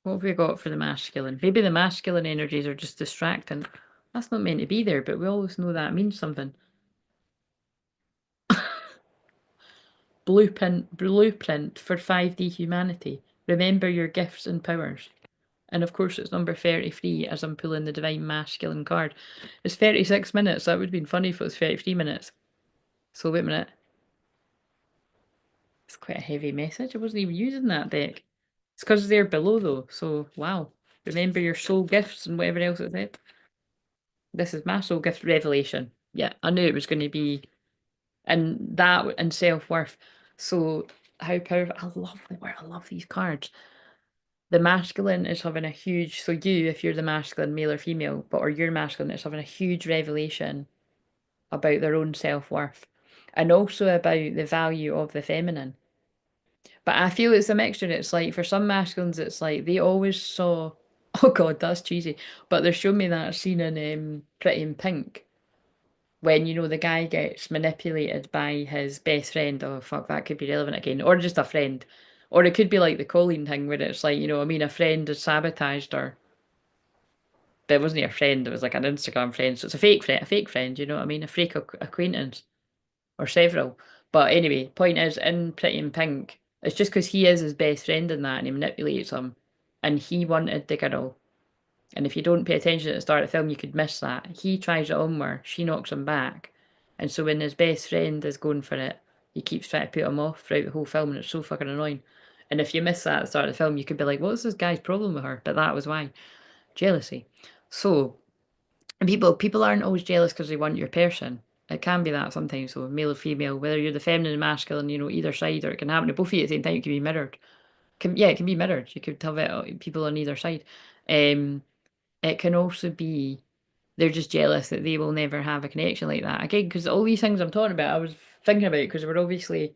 What have we got for the masculine? Maybe the masculine energies are just distracting. That's not meant to be there, but we always know that means something. Blueprint for 5D humanity. Remember your gifts and powers. And of course, it's number 33 as I'm pulling the Divine Masculine card. It's 36 minutes. That would have been funny if it was 33 minutes. So, wait a minute. It's quite a heavy message. I wasn't even using that deck. It's because they're below, though. So, wow. Remember your soul gifts and whatever else it said. This is my soul gift revelation. Yeah, I knew it was going to be. And that and self worth. So, how powerful. I love the word. I love these cards. The masculine is having a huge, so you, if you're the masculine, male or female, but or you're masculine, is having a huge revelation about their own self-worth and also about the value of the feminine. But I feel it's a mixture. It's like for some masculines, it's like they always saw, oh God, that's cheesy, but they're showing me that scene in Pretty in Pink when, you know, the guy gets manipulated by his best friend. Oh, fuck, that could be relevant again. Or just a friend. Or it could be like the Colleen thing where it's like, you know, I mean, a friend has sabotaged her but it wasn't your friend, it was like an Instagram friend. So it's a fake friend, you know what I mean? A fake acquaintance or several. But anyway, point is, in Pretty in Pink, it's just because he is his best friend in that and he manipulates him. And he wanted the girl. And if you don't pay attention at the start of the film, you could miss that. He tries it on her, she knocks him back. And so when his best friend is going for it, he keeps trying to put him off throughout the whole film, and it's so fucking annoying. And if you miss that at the start of the film, you could be like, what's this guy's problem with her? But that was why. Jealousy. So and people aren't always jealous because they want your person. It can be that sometimes, so male or female, whether you're the feminine and masculine, you know, either side, or it can happen to both of you at the same time. It can be mirrored. Yeah, it can be mirrored. You could have people on either side. Um, it can also be they're just jealous that they will never have a connection like that again. Because all these things I'm talking about, I was thinking about because we're obviously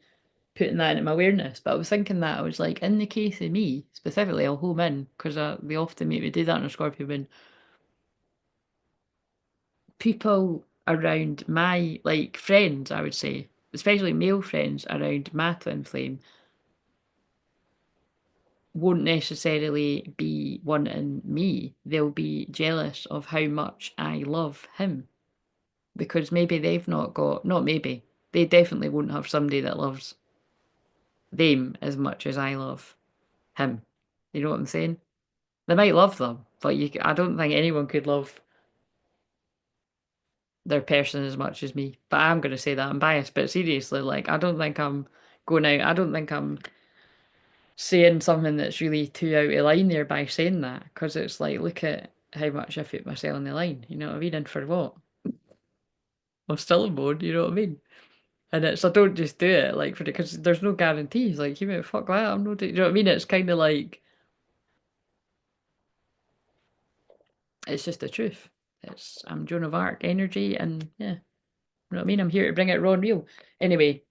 putting that into my awareness. But I was thinking that I was like, in the case of me specifically, I'll home in because they often make me do that in a Scorpio moon people around my like friends, I would say, especially male friends around my twin flame, won't necessarily be wanting me. They'll be jealous of how much I love him because maybe they've not got, not maybe, they definitely won't have somebody that loves them as much as I love him. You know what I'm saying? They might love them, but I don't think anyone could love their person as much as me. But I'm going to say that I'm biased, but seriously, like, I don't think I'm going out, I don't think I'm saying something that's really too out of line there by saying that, because it's like, look at how much I put myself on the line, you know what I mean? And for what? I'm still in mode, you know what I mean? And it's, I don't just do it, like, for because there's no guarantees, like, you know, fuck that, I'm not, you know what I mean? It's kind of like, it's just the truth. I'm Joan of Arc energy, and yeah, you know what I mean? I'm here to bring it raw and real. Anyway,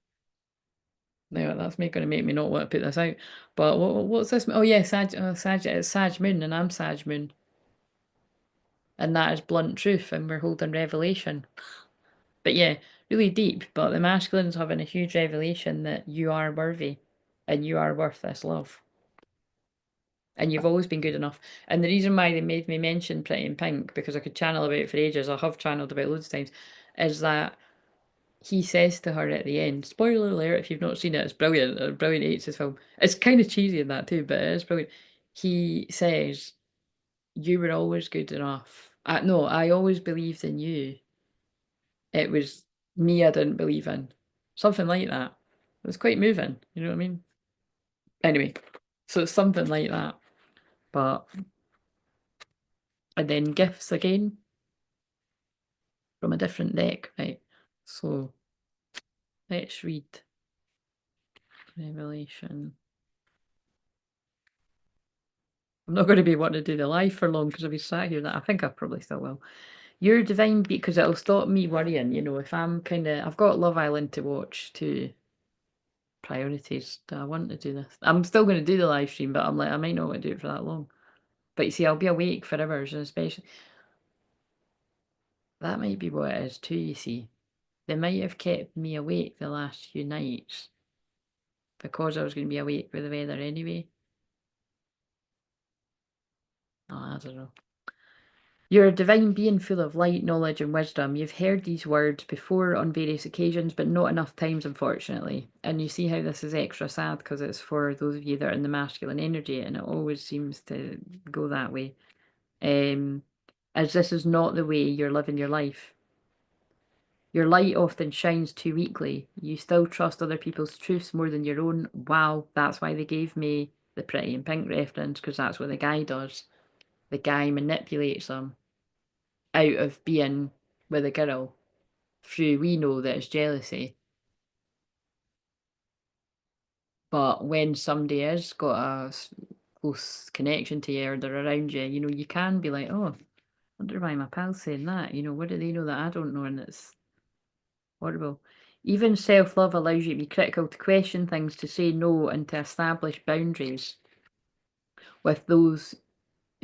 no, that's going to make me not want to put this out. But what's this? Oh yeah, it's Sag Moon, and I'm Sag Moon, and that is blunt truth, and we're holding revelation. But yeah, really deep. But the masculine's having a huge revelation that you are worthy, and you are worth this love, and you've always been good enough. And the reason why they made me mention Pretty in Pink, because I could channel about it for ages, I have channeled about it loads of times, is that he says to her at the end, spoiler alert if you've not seen it, it's brilliant. Brilliant 80s film. It's kind of cheesy in that too, but it is brilliant. He says, you were always good enough. No, I always believed in you. It was me I didn't believe in. Something like that. It was quite moving, you know what I mean? Anyway, so it's something like that. But, and then gifts again from a different deck, right? So let's read Revelation. I'm not going to be wanting to do the live for long because I'll be sat here. That I think I probably still will. Your divine beat, because it'll stop me worrying. You know, if I'm kind of, I've got Love Island to watch too. Priorities. Do I want to do this? I'm still going to do the live stream, but I'm like, I might not want to do it for that long. But you see, I'll be awake for hours, and especially that might be what it is too. You see, they might have kept me awake the last few nights because I was going to be awake with the weather anyway. Oh, I don't know. You're a divine being full of light, knowledge, and wisdom. You've heard these words before on various occasions, but not enough times, unfortunately. And you see how this is extra sad because it's for those of you that are in the masculine energy, and it always seems to go that way. As this is not the way you're living your life. Your light often shines too weakly. You still trust other people's truths more than your own. Wow, that's why they gave me the pretty in pink reference, because that's what the guy does. The guy manipulates them out of being with a girl through we know that it's jealousy. But when somebody has got a close connection to you or they're around you, you know, you can be like, oh, I wonder why my pal's saying that. You know, what do they know that I don't know? And it's horrible. Even self love allows you to be critical, to question things, to say no, and to establish boundaries with those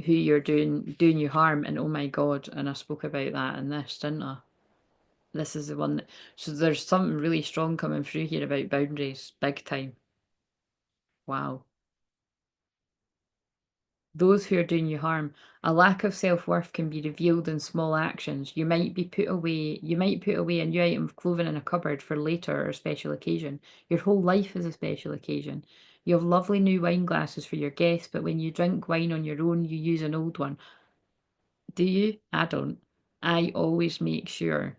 who you're doing you harm. And oh my God, and I spoke about that in this, didn't I? This is the one that, so there's something really strong coming through here about boundaries, big time. Wow. Those who are doing you harm. A lack of self-worth can be revealed in small actions. You might put away a new item of clothing in a cupboard for later or a special occasion. Your whole life is a special occasion. You have lovely new wine glasses for your guests, but when you drink wine on your own, you use an old one. Do you? I don't. I always make sure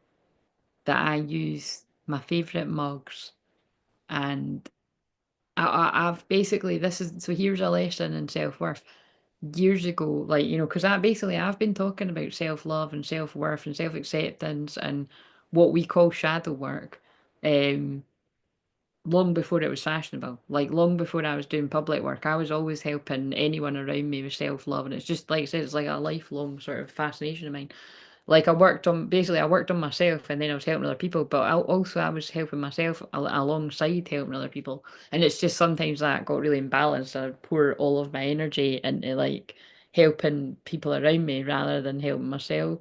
that I use my favourite mugs, and I've basically, this is, so here's a lesson in self-worth. Years ago, like, you know, because I've been talking about self-love and self-worth and self-acceptance and what we call shadow work, um, long before it was fashionable. Like long before I was doing public work, I was always helping anyone around me with self-love, and it's just like I said, it's like a lifelong sort of fascination of mine. Like I worked on myself and then I was helping other people, but I was helping myself alongside helping other people. And it's just sometimes that got really imbalanced. I would pour all of my energy into like helping people around me rather than helping myself.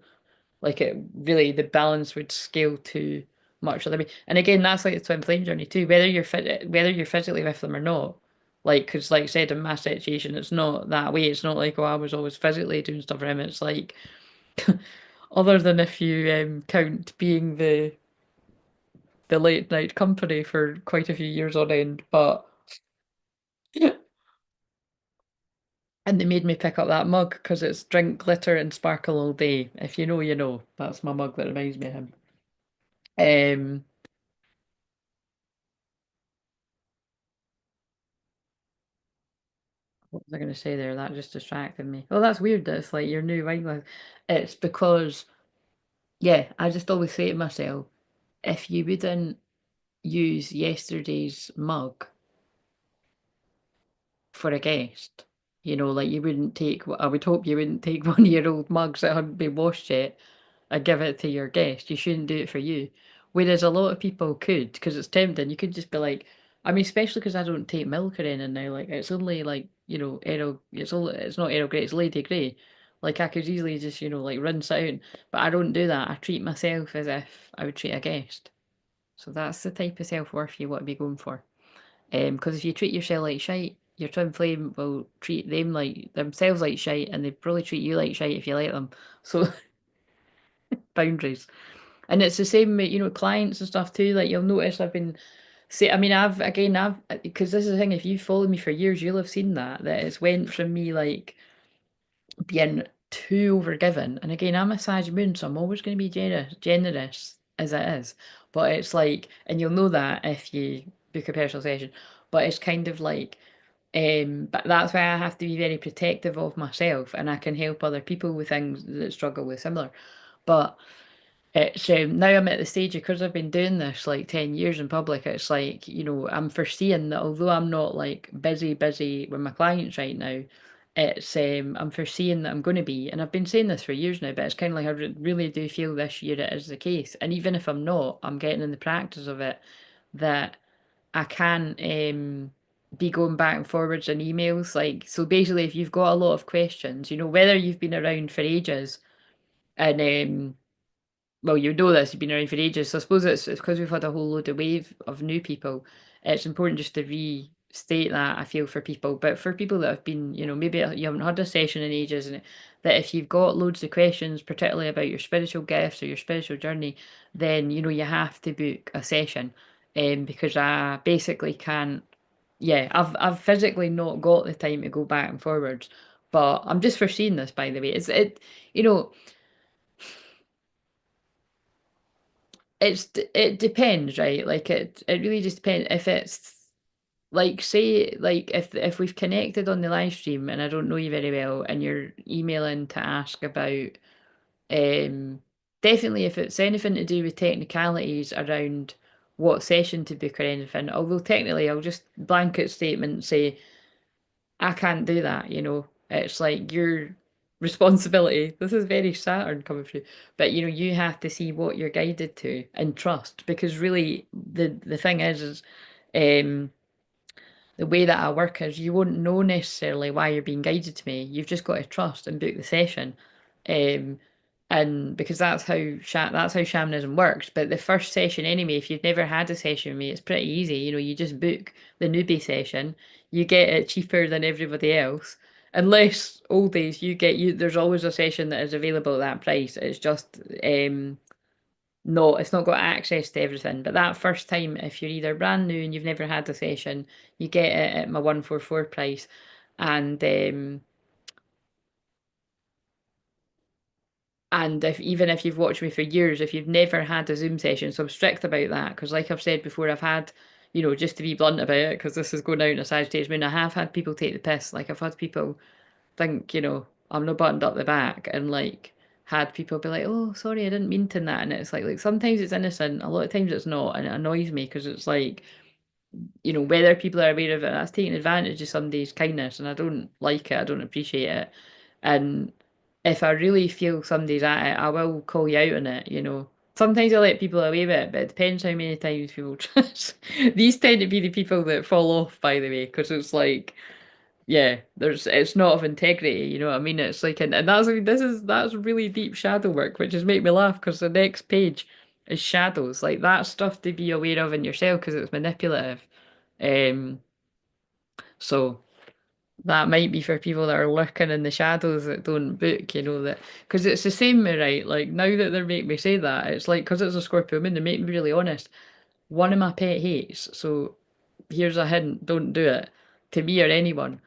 Like it really, the balance would scale too much other way. And again, that's like the twin flame journey too. Whether you're physically with them or not. Like, because like I said, in my situation, it's not that way. It's not like, oh, I was always physically doing stuff for him. It's like other than if you count being the late night company for quite a few years on end, but and they made me pick up that mug because it's drink glitter and sparkle all day. If you know, you know. That's my mug that reminds me of him. Um, what was I going to say there? That just distracted me. Oh, that's weird. That it's like your new wine glass. It's because yeah, I just always say to myself, if you wouldn't use yesterday's mug for a guest. You know, like you wouldn't take, I would hope you wouldn't take one of your old mugs that hadn't been washed yet and give it to your guest. You shouldn't do it for you. Whereas a lot of people could, because it's tempting. You could just be like, I mean, especially because I don't take milk or anything now. Like it's only like, you know, it's not Earl Grey, it's Lady Grey. Like I could easily just, you know, like rinse it out. But I don't do that. I treat myself as if I would treat a guest. So that's the type of self-worth you want to be going for. Because if you treat yourself like shite, your twin flame will treat them like themselves like shite, and they probably treat you like shite if you let them. So boundaries, and it's the same with clients and stuff too. Like you'll notice I've been See, I mean, I've because this is the thing. If you followed me for years, you'll have seen that it's went from me like being too overgiven. And again, I'm a Sag moon, so I'm always going to be generous as it is. But it's like, and you'll know that if you book a personal session. But it's kind of like, but that's why I have to be very protective of myself, and I can help other people with things that struggle with similar. But it's now I'm at the stage because I've been doing this like 10 years in public. It's like, I'm foreseeing that although I'm not like busy with my clients right now, it's I'm foreseeing that I'm going to be, and I've been saying this for years now, but it's kind of like I really do feel this year it is the case. And even if I'm not, I'm getting in the practice of it that I can be going back and forwards in emails. Like, so basically, if you've got a lot of questions, whether you've been around for ages and well, you know this, you've been around for ages, so I suppose it's because we've had a whole load of wave of new people. It's important just to restate that, I feel, for people. But for people that have been, maybe you haven't had a session in ages, and that if you've got loads of questions, particularly about your spiritual gifts or your spiritual journey, then, you have to book a session. Because I basically can't, yeah, I've physically not got the time to go back and forwards. But I'm just foreseeing this, by the way. You know, it depends, right? Like it really just depends if it's like say like if we've connected on the live stream and I don't know you very well and you're emailing to ask about um definitely if it's anything to do with technicalities around what session to book or anything, although technically I'll just blanket statement say I can't do that, It's like your responsibility. This is very Saturn coming through. But you have to see what you're guided to and trust because really the thing is um the way that I work is you won't know necessarily why you're being guided to me. You've just got to trust and book the session. Um, and because that's how shamanism works. But the first session anyway, if you've never had a session with me, it's pretty easy. You just book the newbie session. You get it cheaper than everybody else. Unless old days there's always a session that is available at that price. It's just no, it's not got access to everything. But that first time, if you're either brand new and you've never had a session, you get it at my 144 price. And if even if you've watched me for years, if you've never had a Zoom session, so I'm strict about that because, like I've said before, I've had, just to be blunt about it, because this is going out in a Sagittarius moon, I have had people take the piss. Like I've had people think, I'm not buttoned up the back, and like had people be like, "Oh, sorry, I didn't mean to," that, and it's like sometimes it's innocent, a lot of times it's not, and it annoys me because it's like, whether people are aware of it, that's taking advantage of somebody's kindness, and I don't like it, I don't appreciate it. And if I really feel somebody's at it, I will call you out on it. Sometimes I let people away with it, but it depends how many times people trust. These tend to be the people that fall off, by the way, because it's like, yeah, it's not of integrity, you know what I mean? It's like, and that's, I mean, that's really deep shadow work, which just make me laugh because the next page is shadows. Like that's stuff to be aware of in yourself because it's manipulative. Um, so that might be for people that are lurking in the shadows that don't book, that because it's the same, right? Like now that they're making me say that, it's like because it's a Scorpio moon, they make me really honest. One of my pet hates, so here's a hint, don't do it to me or anyone.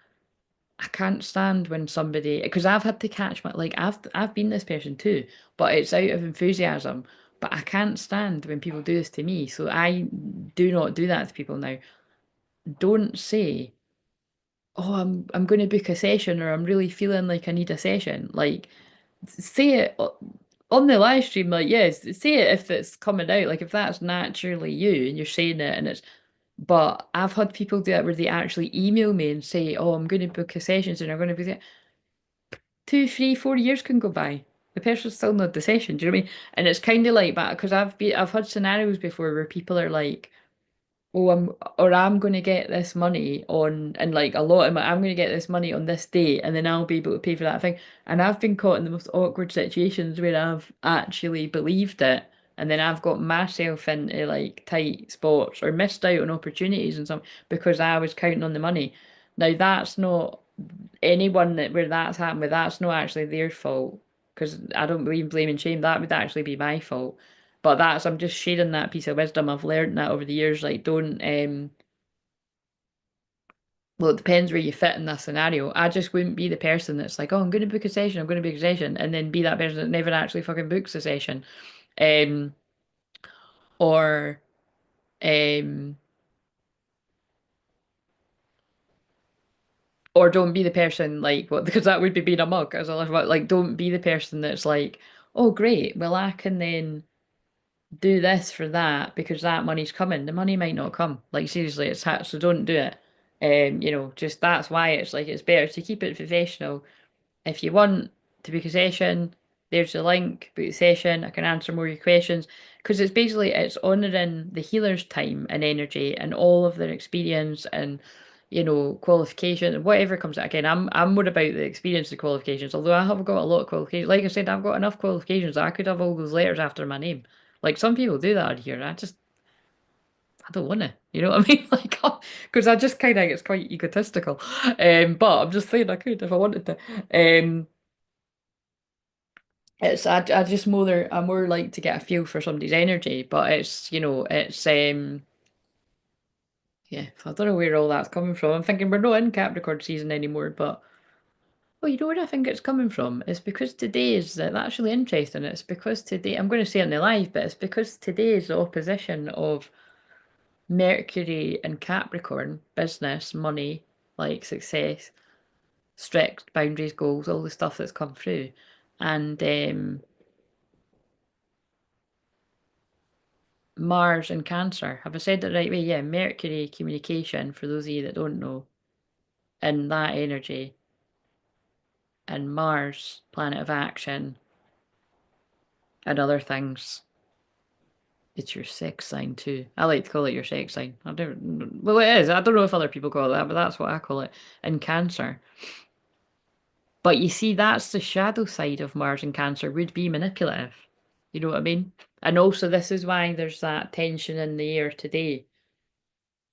I can't stand when somebody because I've had to catch my like I've been this person too, but it's out of enthusiasm. But I can't stand when people do this to me, so I do not do that to people now. Don't say, "Oh, I'm going to book a session," or "I'm really feeling like I need a session." Like say it on the live stream, like yes, say it if it's coming out, like if that's naturally you and you're saying it and it's. But I've had people do it where they actually email me and say, "Oh, I'm going to book a session and I'm going to be there." 2, 3, 4 years can go by. The person's still not the session. Do you know what I mean? And it's kind of like that because I've had scenarios before where people are like, "Oh, I'm going to get this money on," and like a lot of I'm going to get this money on this date, and then I'll be able to pay for that thing. And I've been caught in the most awkward situations where I've actually believed it, and then I've got myself into like tight spots or missed out on opportunities and something because I was counting on the money. Now that's not anyone that where that's happened with. That's not actually their fault because I don't believe in blame and shame. That would actually be my fault. But that's I'm just sharing that piece of wisdom. I've learned that over the years. Like, don't well, it depends where you fit in that scenario. I just wouldn't be the person that's like, oh, I'm going to book a session, I'm going to book a session, and then be that person that never actually fucking books a session. Um, or um, or don't be the person like what because that would be being a mug as I love about like don't be the person that's like, oh great, well I can then do this for that because that money's coming. The money might not come. Like seriously, it's so don't do it. Just that's why it's like it's better to keep it professional. If you want to book a session, there's the link, book the session, I can answer more of your questions. Because it's basically it's honouring the healer's time and energy and all of their experience and qualification and whatever comes out. Again, I'm more about the experience of qualifications, although I have got a lot of qualifications. Like I said, I've got enough qualifications that I could have all those letters after my name. Like some people do that here. I don't want to. You know what I mean? Like, because I just kind of it's quite egotistical. But I'm just saying I could if I wanted to. I just I more like to get a feel for somebody's energy, but yeah, I don't know where all that's coming from. I'm thinking we're not in Capricorn season anymore, but well, you know where I think it's coming from? It's because today is that's really interesting. It's because today I'm going to say it in the live, but it's because today is the opposition of Mercury and Capricorn, business, money, like success, strict boundaries, goals, all the stuff that's come through. And Mars and Cancer. Have I said that right way? Yeah, Mercury communication, for those of you that don't know, and that energy, and Mars, planet of action, and other things. It's your sex sign too. I like to call it your sex sign. I don't, well, it is. I don't know if other people call it that, but that's what I call it in Cancer. But you see, that's the shadow side of Mars and Cancer would be manipulative. You know what I mean? And also, this is why there's that tension in the air today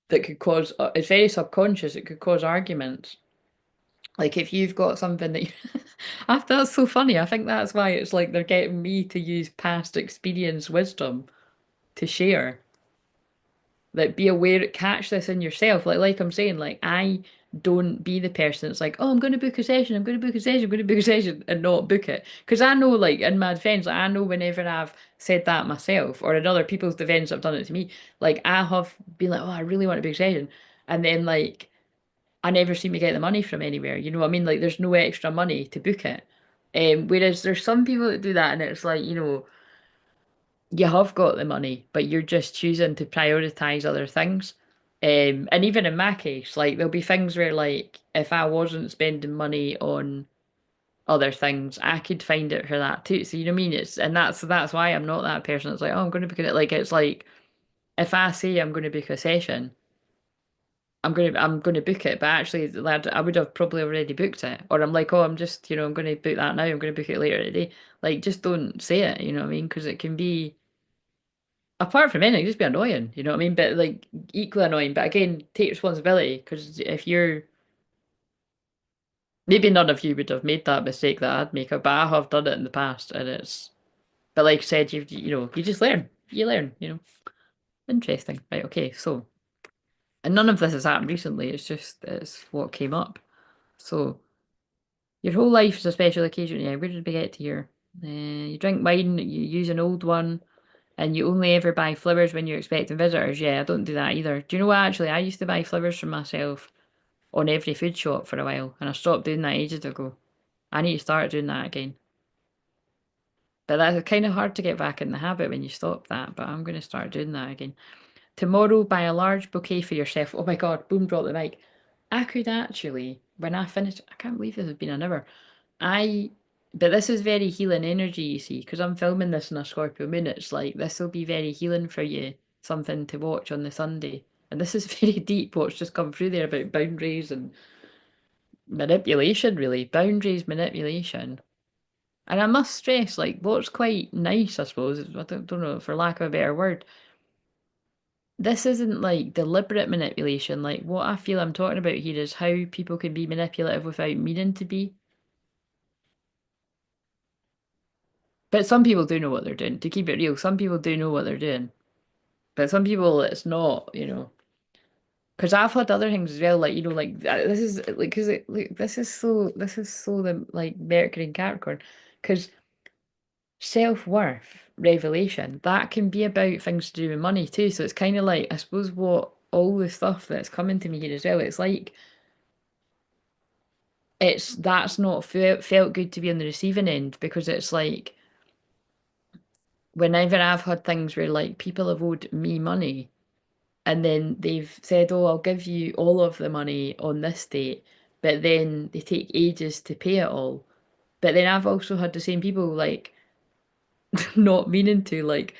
that could cause, it's very subconscious, it could cause arguments. Like if you've got something that that's so funny. I think that's why it's like they're getting me to use past experience wisdom to share. Like be aware, catch this in yourself. Like I'm saying, like I don't be the person that's like, oh, I'm going to book a session, I'm going to book a session, I'm going to book a session, and not book it. Because I know, like in my defense, like I know whenever I've said that myself, or in other people's defense, have done it to me. Like I have been like, oh, I really want to book a session, and then like I never seem to get the money from anywhere. You know what I mean? Like there's no extra money to book it. Whereas there's some people that do that, and it's like, you have got the money, but you're just choosing to prioritize other things. And even in my case, like there'll be things where like if I wasn't spending money on other things, I could find it for that too. So you know what I mean? It's and that's why I'm not that person that's like, oh, I'm going to book it. Like it's like if I say I'm going to book a session, I'm gonna book it, but actually, lad, I would have probably already booked it. Or I'm like, oh, I'm just I'm gonna book that now. I'm gonna book it later today. Like, just don't say it. You know what I mean? Because it can be apart from anything, just be annoying. You know what I mean? But like equally annoying. But again, take responsibility because if you're maybe none of you would have made that mistake that I'd make, but I have done it in the past, and it's. But like I said, you just learn. You learn. Interesting. Right. Okay. So, and none of this has happened recently. It's what came up. So. Your whole life is a special occasion. Yeah, where did we get to here? You drink wine, you use an old one, and you only ever buy flowers when you're expecting visitors. Yeah, I don't do that either. Do you know what? Actually, I used to buy flowers for myself on every food shop for a while, and I stopped doing that ages ago. I need to start doing that again. But that's kind of hard to get back in the habit when you stop that, but I'm going to start doing that again. Tomorrow, buy a large bouquet for yourself. Oh my God, boom, drop the mic. I could actually, when I finish, I can't believe this has been an hour. I, but this is very healing energy, you see, because I'm filming this in a Scorpio moon. It's like this will be very healing for you, something to watch on the Sunday. And this is very deep, what's just come through there about boundaries and manipulation, really. Boundaries, manipulation. And I must stress, like, what's quite nice, I suppose, I don't know, for lack of a better word, this isn't like deliberate manipulation. Like, what I feel I'm talking about here is how people can be manipulative without meaning to be. But some people do know what they're doing. To keep it real, some people do know what they're doing. But some people, it's not, you know. Because I've had other things as well, like, you know, like this is like, because like, this is so the like Mercury and Capricorn. Because self-worth revelation, that can be about things to do with money too. So it's kind of like, I suppose, what all the stuff that's coming to me here as well, it's like, it's that's not felt good to be on the receiving end because it's like, whenever I've had things where like people have owed me money and then they've said, "Oh, I'll give you all of the money on this date," but then they take ages to pay it all. But then I've also had the same people like not meaning to, like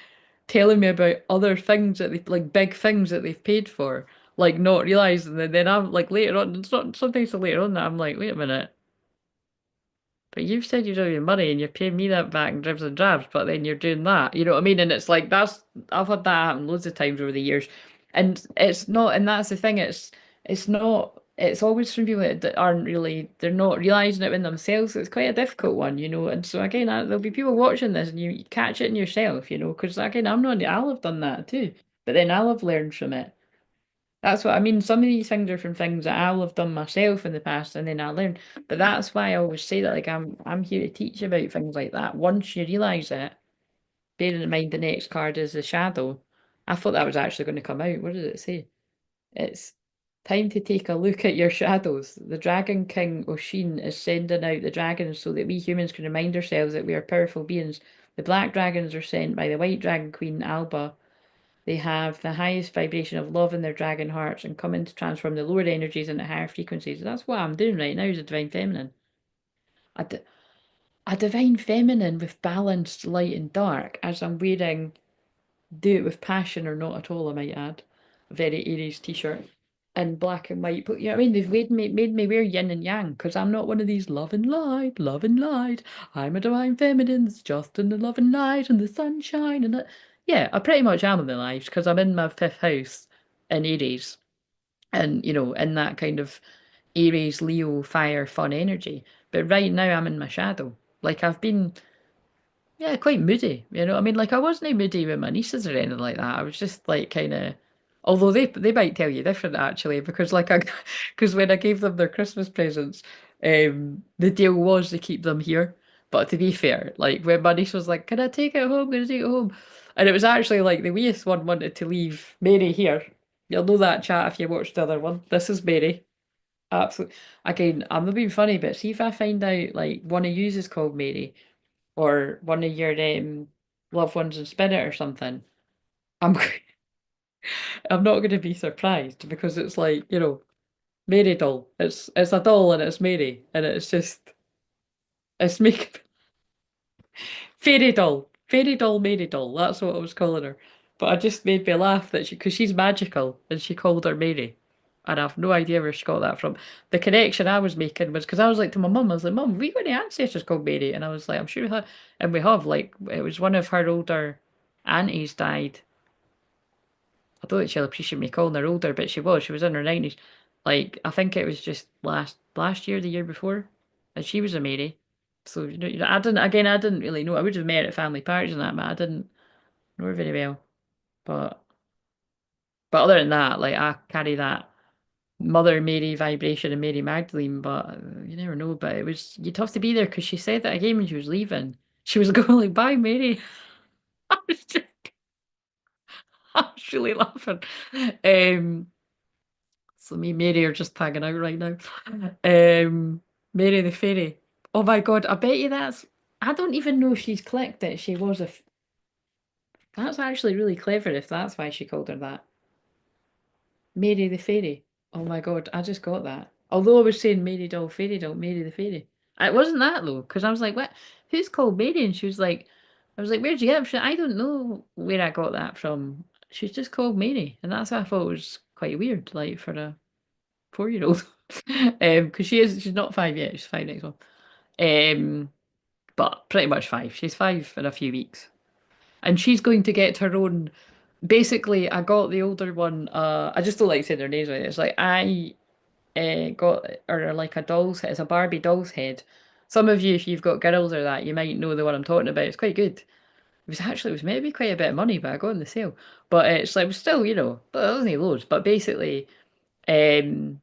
telling me about other things that they like big things that they've paid for, like not realizing that then I'm like later on, it's not sometimes so later on that I'm like, wait a minute, but you've said you don't have money and you're paying me that back in dribs and drabs, but then you're doing that. You know what I mean? And it's like that's I've had that happen loads of times over the years. And it's not, and that's the thing, it's not, it's always from people that aren't really, they're not realizing it in themselves. So it's quite a difficult one, you know. And so again, there'll be people watching this and you catch it in yourself, you know, because again, I'm not, I'll have done that too. But then I'll have learned from it. That's what I mean. Some of these things are from things that I'll have done myself in the past and then I learn. But that's why I always say that like I'm here to teach about things like that. Once you realise it, bearing in mind the next card is the shadow. I thought that was actually going to come out. What did it say? It's time to take a look at your shadows. The Dragon King Oshin is sending out the dragons so that we humans can remind ourselves that we are powerful beings. The black dragons are sent by the white dragon queen Alba. They have the highest vibration of love in their dragon hearts and come in to transform the lower energies into higher frequencies. That's what I'm doing right now as a divine feminine. A, d- a divine feminine with balanced light and dark, as I'm wearing Do It With Passion or Not At All, I might add. A very Aries t-shirt in black and white. But you know what I mean? They've made me wear yin and yang because I'm not one of these love and light, love and light. I'm a divine feminine that's just in the love and light and the sunshine and it. Yeah, I pretty much am in the lives because I'm in my fifth house in Aries and, you know, in that kind of Aries, Leo, fire, fun energy. But right now I'm in my shadow. Like I've been yeah, quite moody. You know, I mean, like I wasn't moody with my nieces or anything like that. I was just like kind of, although they might tell you different actually, because like I, because when I gave them their Christmas presents, the deal was to keep them here. But to be fair, like when my niece was like, "Can I take it home? Can I take it home?" And it was actually like the weeest one wanted to leave Mary here. You'll know that chat if you watched the other one. This is Mary. Absolutely. Again, I'm not being funny, but see if I find out like one of yous is called Mary or one of your loved ones in spirit or something, I'm I'm not going to be surprised because it's like, you know, Mary doll. It's a doll and it's Mary and it's just it's make fairy doll, Mary doll. That's what I was calling her. But I just made me laugh that she because she's magical and she called her Mary. And I've no idea where she got that from. The connection I was making was because I was like to my mum, I was like, Mum, we got any ancestors called Mary? And I was like, I'm sure we have. And we have, like, it was one of her older aunties died. I don't think she'll appreciate me calling her older, but she was. She was in her 90s. Like, I think it was just last year, the year before. And she was a Mary. So, I didn't, again, I didn't really know. I would have met at family parties and that, but I didn't know her very well. But, but other than that, like, I carry that Mother Mary vibration and Mary Magdalene, but you never know. But it was you'd have to be there because she said that again when she was leaving. She was going like, "Bye, Mary." I was just, I was really laughing. Um, so me and Mary are just tagging out right now. Mary the fairy. Oh my God, I bet you that's. I don't even know if she's clicked it. She was a. That's actually really clever if that's why she called her that. Mary the Fairy. Oh my God, I just got that. Although I was saying Mary Doll, Fairy Doll, Mary the Fairy. It wasn't that though, because I was like, what? Who's called Mary? And she was like, I was like, where'd you get it from? I don't know where I got that from. She's just called Mary. And that's what I thought was quite weird, like for a 4-year-old. Because she's not 5 yet, she's 5 next month. Um, but pretty much 5. She's 5 in a few weeks. And she's going to get her own. Basically, I got the older one. I just don't like saying their names right. It's like I got or like a doll's head. It's a Barbie doll's head Some of you, if you've got girls or that, you might know the one I'm talking about. It's quite good. It was maybe quite a bit of money, but I got on the sale. But it's like, it was still, but it wasn't loads. But basically, um,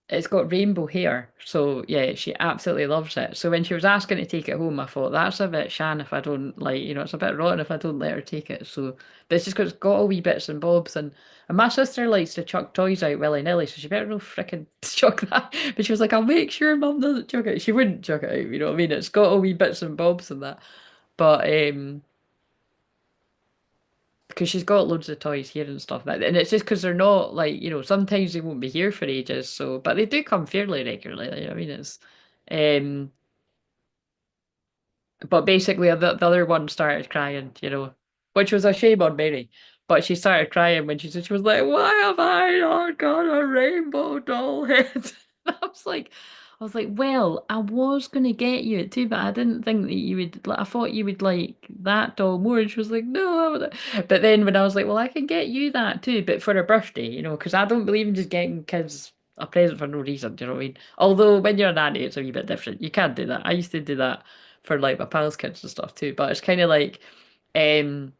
it's got rainbow hair. So yeah, she absolutely loves it. So when she was asking to take it home, I thought that's a bit shan if I don't like, it's a bit rotten if I don't let her take it. So, but it's just because it's got all wee bits and bobs and my sister likes to chuck toys out willy-nilly, so she better no fricking chuck that. But she was like, I'll make sure mum doesn't chuck it. She wouldn't chuck it out, you know what I mean? It's got all wee bits and bobs and that. But because she's got loads of toys here and stuff like that. And it's just because they're not like, sometimes they won't be here for ages. So, but they do come fairly regularly. You know what I mean? Um, but basically the other one started crying, which was a shame on Mary. But she started crying when she was like, "Why have I not got a rainbow doll head?" I was like, well, I was gonna get you it too, but I didn't think that you would. Like, I thought you would like that doll more. And she was like, no, I would. But then when I was like, well, I can get you that too, but for her birthday, because I don't believe in just getting kids a present for no reason. Do you know what I mean? Although when you're a nanny, it's a wee bit different. You can't do that. I used to do that for like my pals' kids and stuff too. But it's kind of like, um,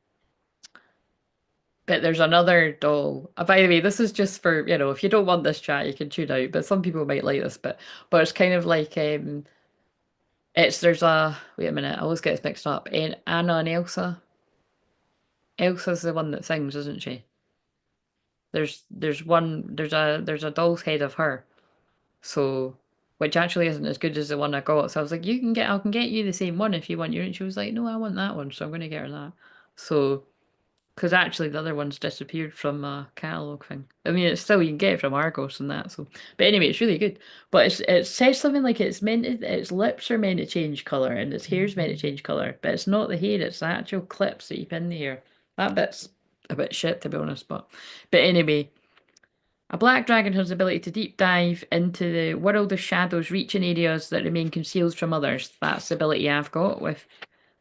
but there's another doll. By the way, this is just for, if you don't want this chat, you can tune out. But some people might like this bit. But it's kind of like, wait a minute, I always get this mixed up. Anna and Elsa. Elsa's the one that sings, isn't she? There's a doll's head of her. So, which actually isn't as good as the one I got. So I was like, I can get you the same one if you want your. And she was like, no, I want that one. So I'm going to get her that. So, because actually the other one's disappeared from a catalog thing. I mean, it's still, you can get it from Argos and that. So, but anyway, it's really good. But it says something like its lips are meant to change color and its hair's meant to change color, but it's not the hair. It's the actual clips that you pin the hair. That bit's a bit shit to be honest. But anyway. A black dragon has the ability to deep dive into the world of shadows, reaching areas that remain concealed from others. That's the ability I've got with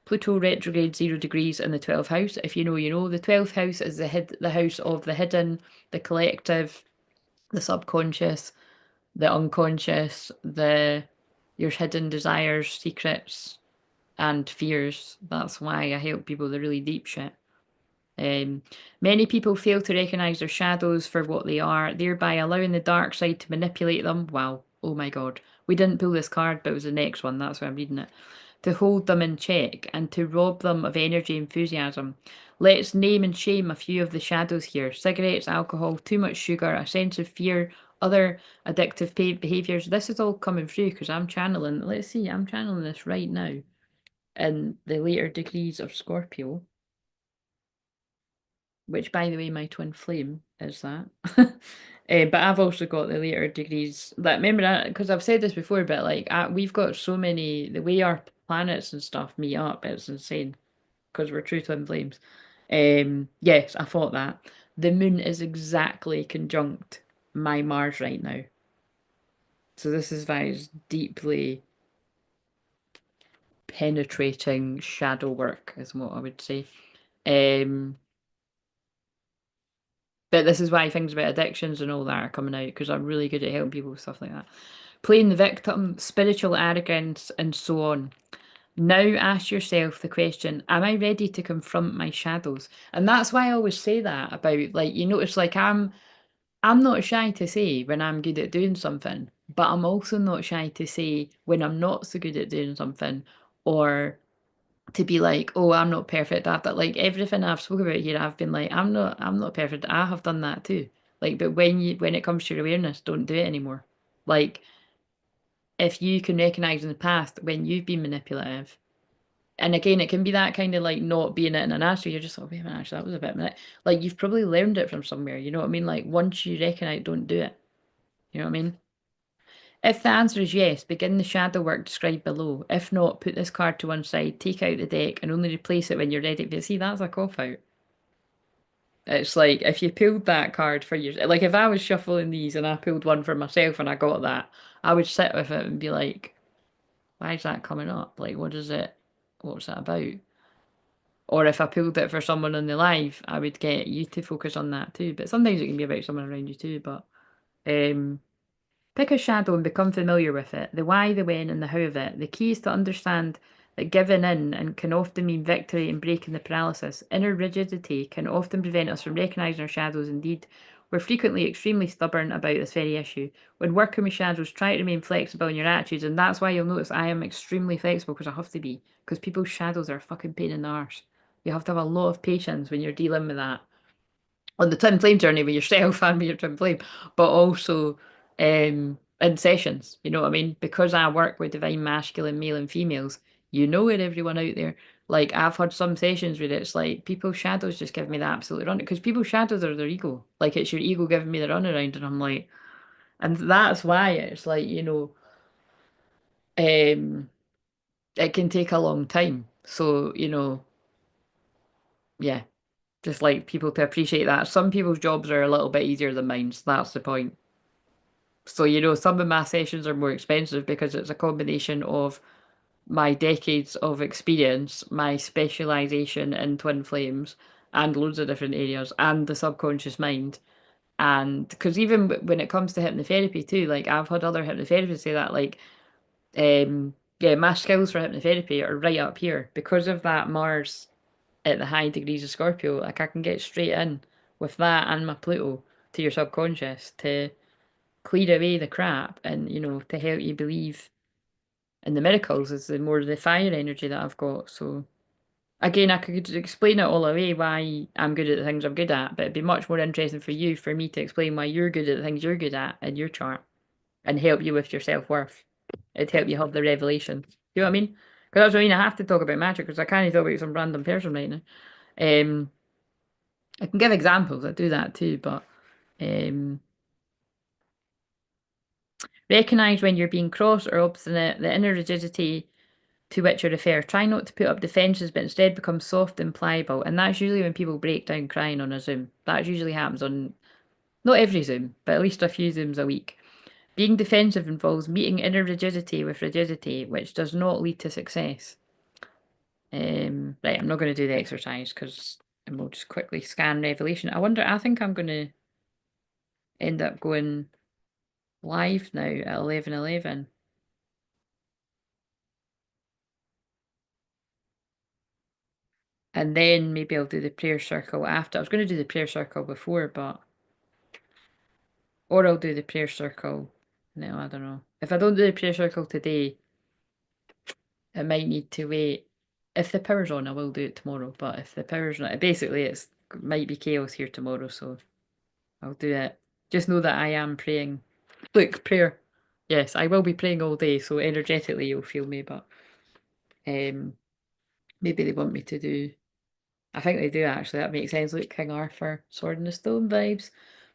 Pluto retrograde 0 degrees in the 12th house. If you know, you know. The 12th house is the house of the hidden, the collective, the subconscious, the unconscious, your hidden desires, secrets, and fears. That's why I help people with the really deep shit. Many people fail to recognize their shadows for what they are, thereby allowing the dark side to manipulate them. Wow. Oh my God. We didn't pull this card, but it was the next one. That's why I'm reading it. To hold them in check and to rob them of energy and enthusiasm. Let's name and shame a few of the shadows here: cigarettes, alcohol, too much sugar, a sense of fear, other addictive behaviors. This is all coming through because I'm channeling. Let's see, I'm channeling this right now in the later degrees of Scorpio. Which, by the way, my twin flame is that. But I've also got the later degrees. Like, remember that, because I've said this before, but like we've got so many, the way our planets and stuff meet up, it's insane because we're true twin flames. Yes, I thought that. The moon is exactly conjunct my Mars right now. So this is very deeply penetrating shadow work, is what I would say. Um, But this is why things about addictions and all that are coming out because I'm really good at helping people with stuff like that. Playing the victim, spiritual arrogance, and so on. Now ask yourself the question, am I ready to confront my shadows? And that's why I always say that about like you notice like I'm not shy to say when I'm good at doing something, but I'm also not shy to say when I'm not so good at doing something or to be like, oh, I'm not perfect at that. Like everything I've spoken about here, I've been like, I'm not perfect. I have done that too. Like, but when it comes to your awareness, don't do it anymore. Like, if you can recognize in the past when you've been manipulative, and again, it can be that kind of like not being it in an answer. You're just like, wait a minute, actually, that was a bit like you've probably learned it from somewhere. You know what I mean? Like once you recognize, don't do it. You know what I mean? If the answer is yes, begin the shadow work described below. If not, put this card to one side, take out the deck, and only replace it when you're ready. But see, that's a cop out. It's like if you pulled that card for your, like if I was shuffling these and I pulled one for myself and I got that, I would sit with it and be like, why is that coming up? Like, what is it? What's that about? Or if I pulled it for someone in the live, I would get you to focus on that too. But sometimes it can be about someone around you too. But um, Pick a shadow and become familiar with it. The why, the when, and the how of it. The key is to understand that giving in and can often mean victory and breaking the paralysis. Inner rigidity can often prevent us from recognizing our shadows. Indeed, we're frequently extremely stubborn about this very issue. When working with shadows, try to remain flexible in your attitudes, and that's why you'll notice I am extremely flexible because I have to be. Because people's shadows are a fucking pain in the arse. You have to have a lot of patience when you're dealing with that on the twin flame journey with yourself and with your twin flame, but also in sessions. You know what I mean? Because I work with divine masculine, male, and females. You know it, everyone out there. Like I've had some sessions where it's like people's shadows just give me the absolute run because people's shadows are their ego. Like it's your ego giving me the runaround, and I'm like, and that's why it's like um, it can take a long time. So yeah, just like people to appreciate that. Some people's jobs are a little bit easier than mine, so that's the point. So, some of my sessions are more expensive because it's a combination of my decades of experience, my specialization in twin flames, and loads of different areas, and the subconscious mind. And because even when it comes to hypnotherapy too, like I've had other hypnotherapists say that, like, yeah, my skills for hypnotherapy are right up here because of that Mars at the high degrees of Scorpio. Like I can get straight in with that and my Pluto to your subconscious to clear away the crap and to help you believe in the miracles is the more the fire energy that I've got. So again, I could explain it all away why I'm good at the things I'm good at, but it'd be much more interesting for you for me to explain why you're good at the things you're good at in your chart and help you with your self-worth. It'd help you have the revelation. You know what I mean? Because that's what I mean. I have to talk about magic because I can't talk about some random person right now. Um, I can give examples. I do that too, but um, recognize when you're being cross or obstinate, the inner rigidity to which you refer. Try not to put up defences, but instead become soft and pliable. And that's usually when people break down crying on a Zoom. That usually happens on not every Zoom, but at least a few Zooms a week. Being defensive involves meeting inner rigidity with rigidity, which does not lead to success. Right, I'm not going to do the exercise because and we'll just quickly scan Revelation. I think I'm going to end up going live now at 11:11. And then maybe I'll do the prayer circle after. I was going to do the prayer circle before, or I'll do the prayer circle. No, I don't know. If I don't do the prayer circle today, I might need to wait. If the power's on, I will do it tomorrow. But if the power's not, basically it's might be chaos here tomorrow, so I'll do it. Just know that I am praying. Look, prayer. Yes, I will be praying all day, so energetically you'll feel me, but um maybe they want me to do I think they do actually, that makes sense. Look, King Arthur, Sword in the Stone vibes.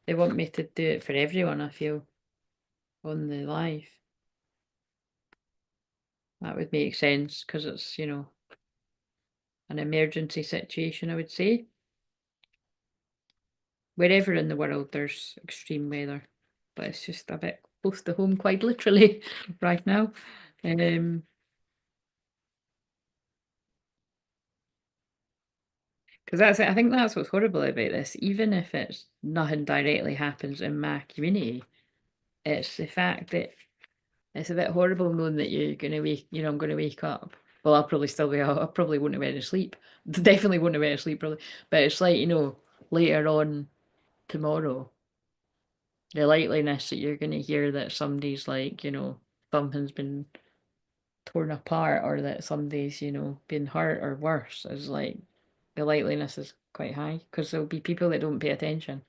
They want me to do it for everyone, I feel, on the live. That would make sense because it's, an emergency situation, I would say. Wherever in the world there's extreme weather, but it's just a bit close to home, quite literally, right now. Because that's it. I think that's what's horrible about this. Even if it's nothing directly happens in my community, it's the fact that it's a bit horrible knowing that you're gonna wake, I'm gonna wake up. Well, I'll probably still be out. I probably won't have went to sleep. Definitely won't have went to sleep, probably. But it's like, later on tomorrow, the likeliness that you're gonna hear that somebody's like, something's been torn apart or that somebody's, been hurt or worse is like the likeliness is quite high because there'll be people that don't pay attention.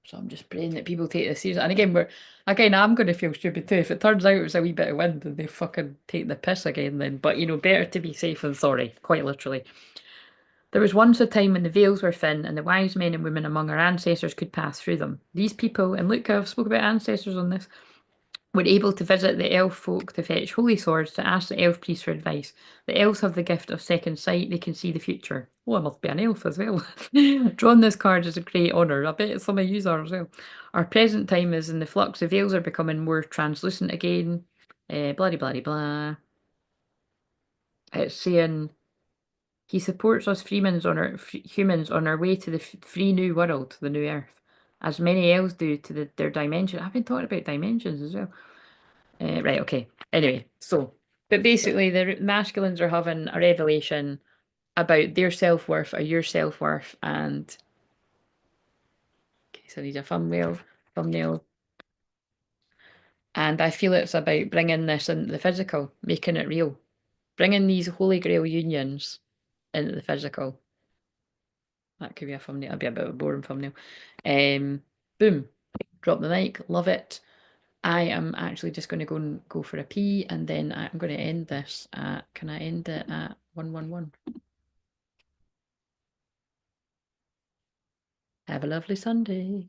So I'm just praying that people take this seriously. And again, I'm going to feel stupid too. If it turns out it was a wee bit of wind and they fucking take the piss again, then. But better to be safe than sorry, quite literally. There was once a time when the veils were thin and the wise men and women among our ancestors could pass through them. These people, and look, I've spoke about ancestors on this, were able to visit the elf folk to fetch holy swords to ask the elf priests for advice. The elves have the gift of second sight, they can see the future. Oh, I must be an elf as well. Drawing this card is a great honour. I bet some of you are as well. Our present time is in the flux. The veils are becoming more translucent again. Blah, blah, blah, blah. It's saying he supports us humans on our way to the free new world, the new earth. as many elves do to their dimension. I've been talking about dimensions as well. Right, okay. Anyway, but basically, the masculines are having a revelation about their self-worth or your self-worth, and okay, so I need a thumbnail, and I feel it's about bringing this into the physical, making it real, bringing these holy grail unions into the physical. That could be a thumbnail. That'd be a bit of a boring thumbnail. Boom. Drop the mic. Love it. I am actually just going to go for a pee, and then I'm going to end this at, can I end it at 111? Have a lovely Sunday.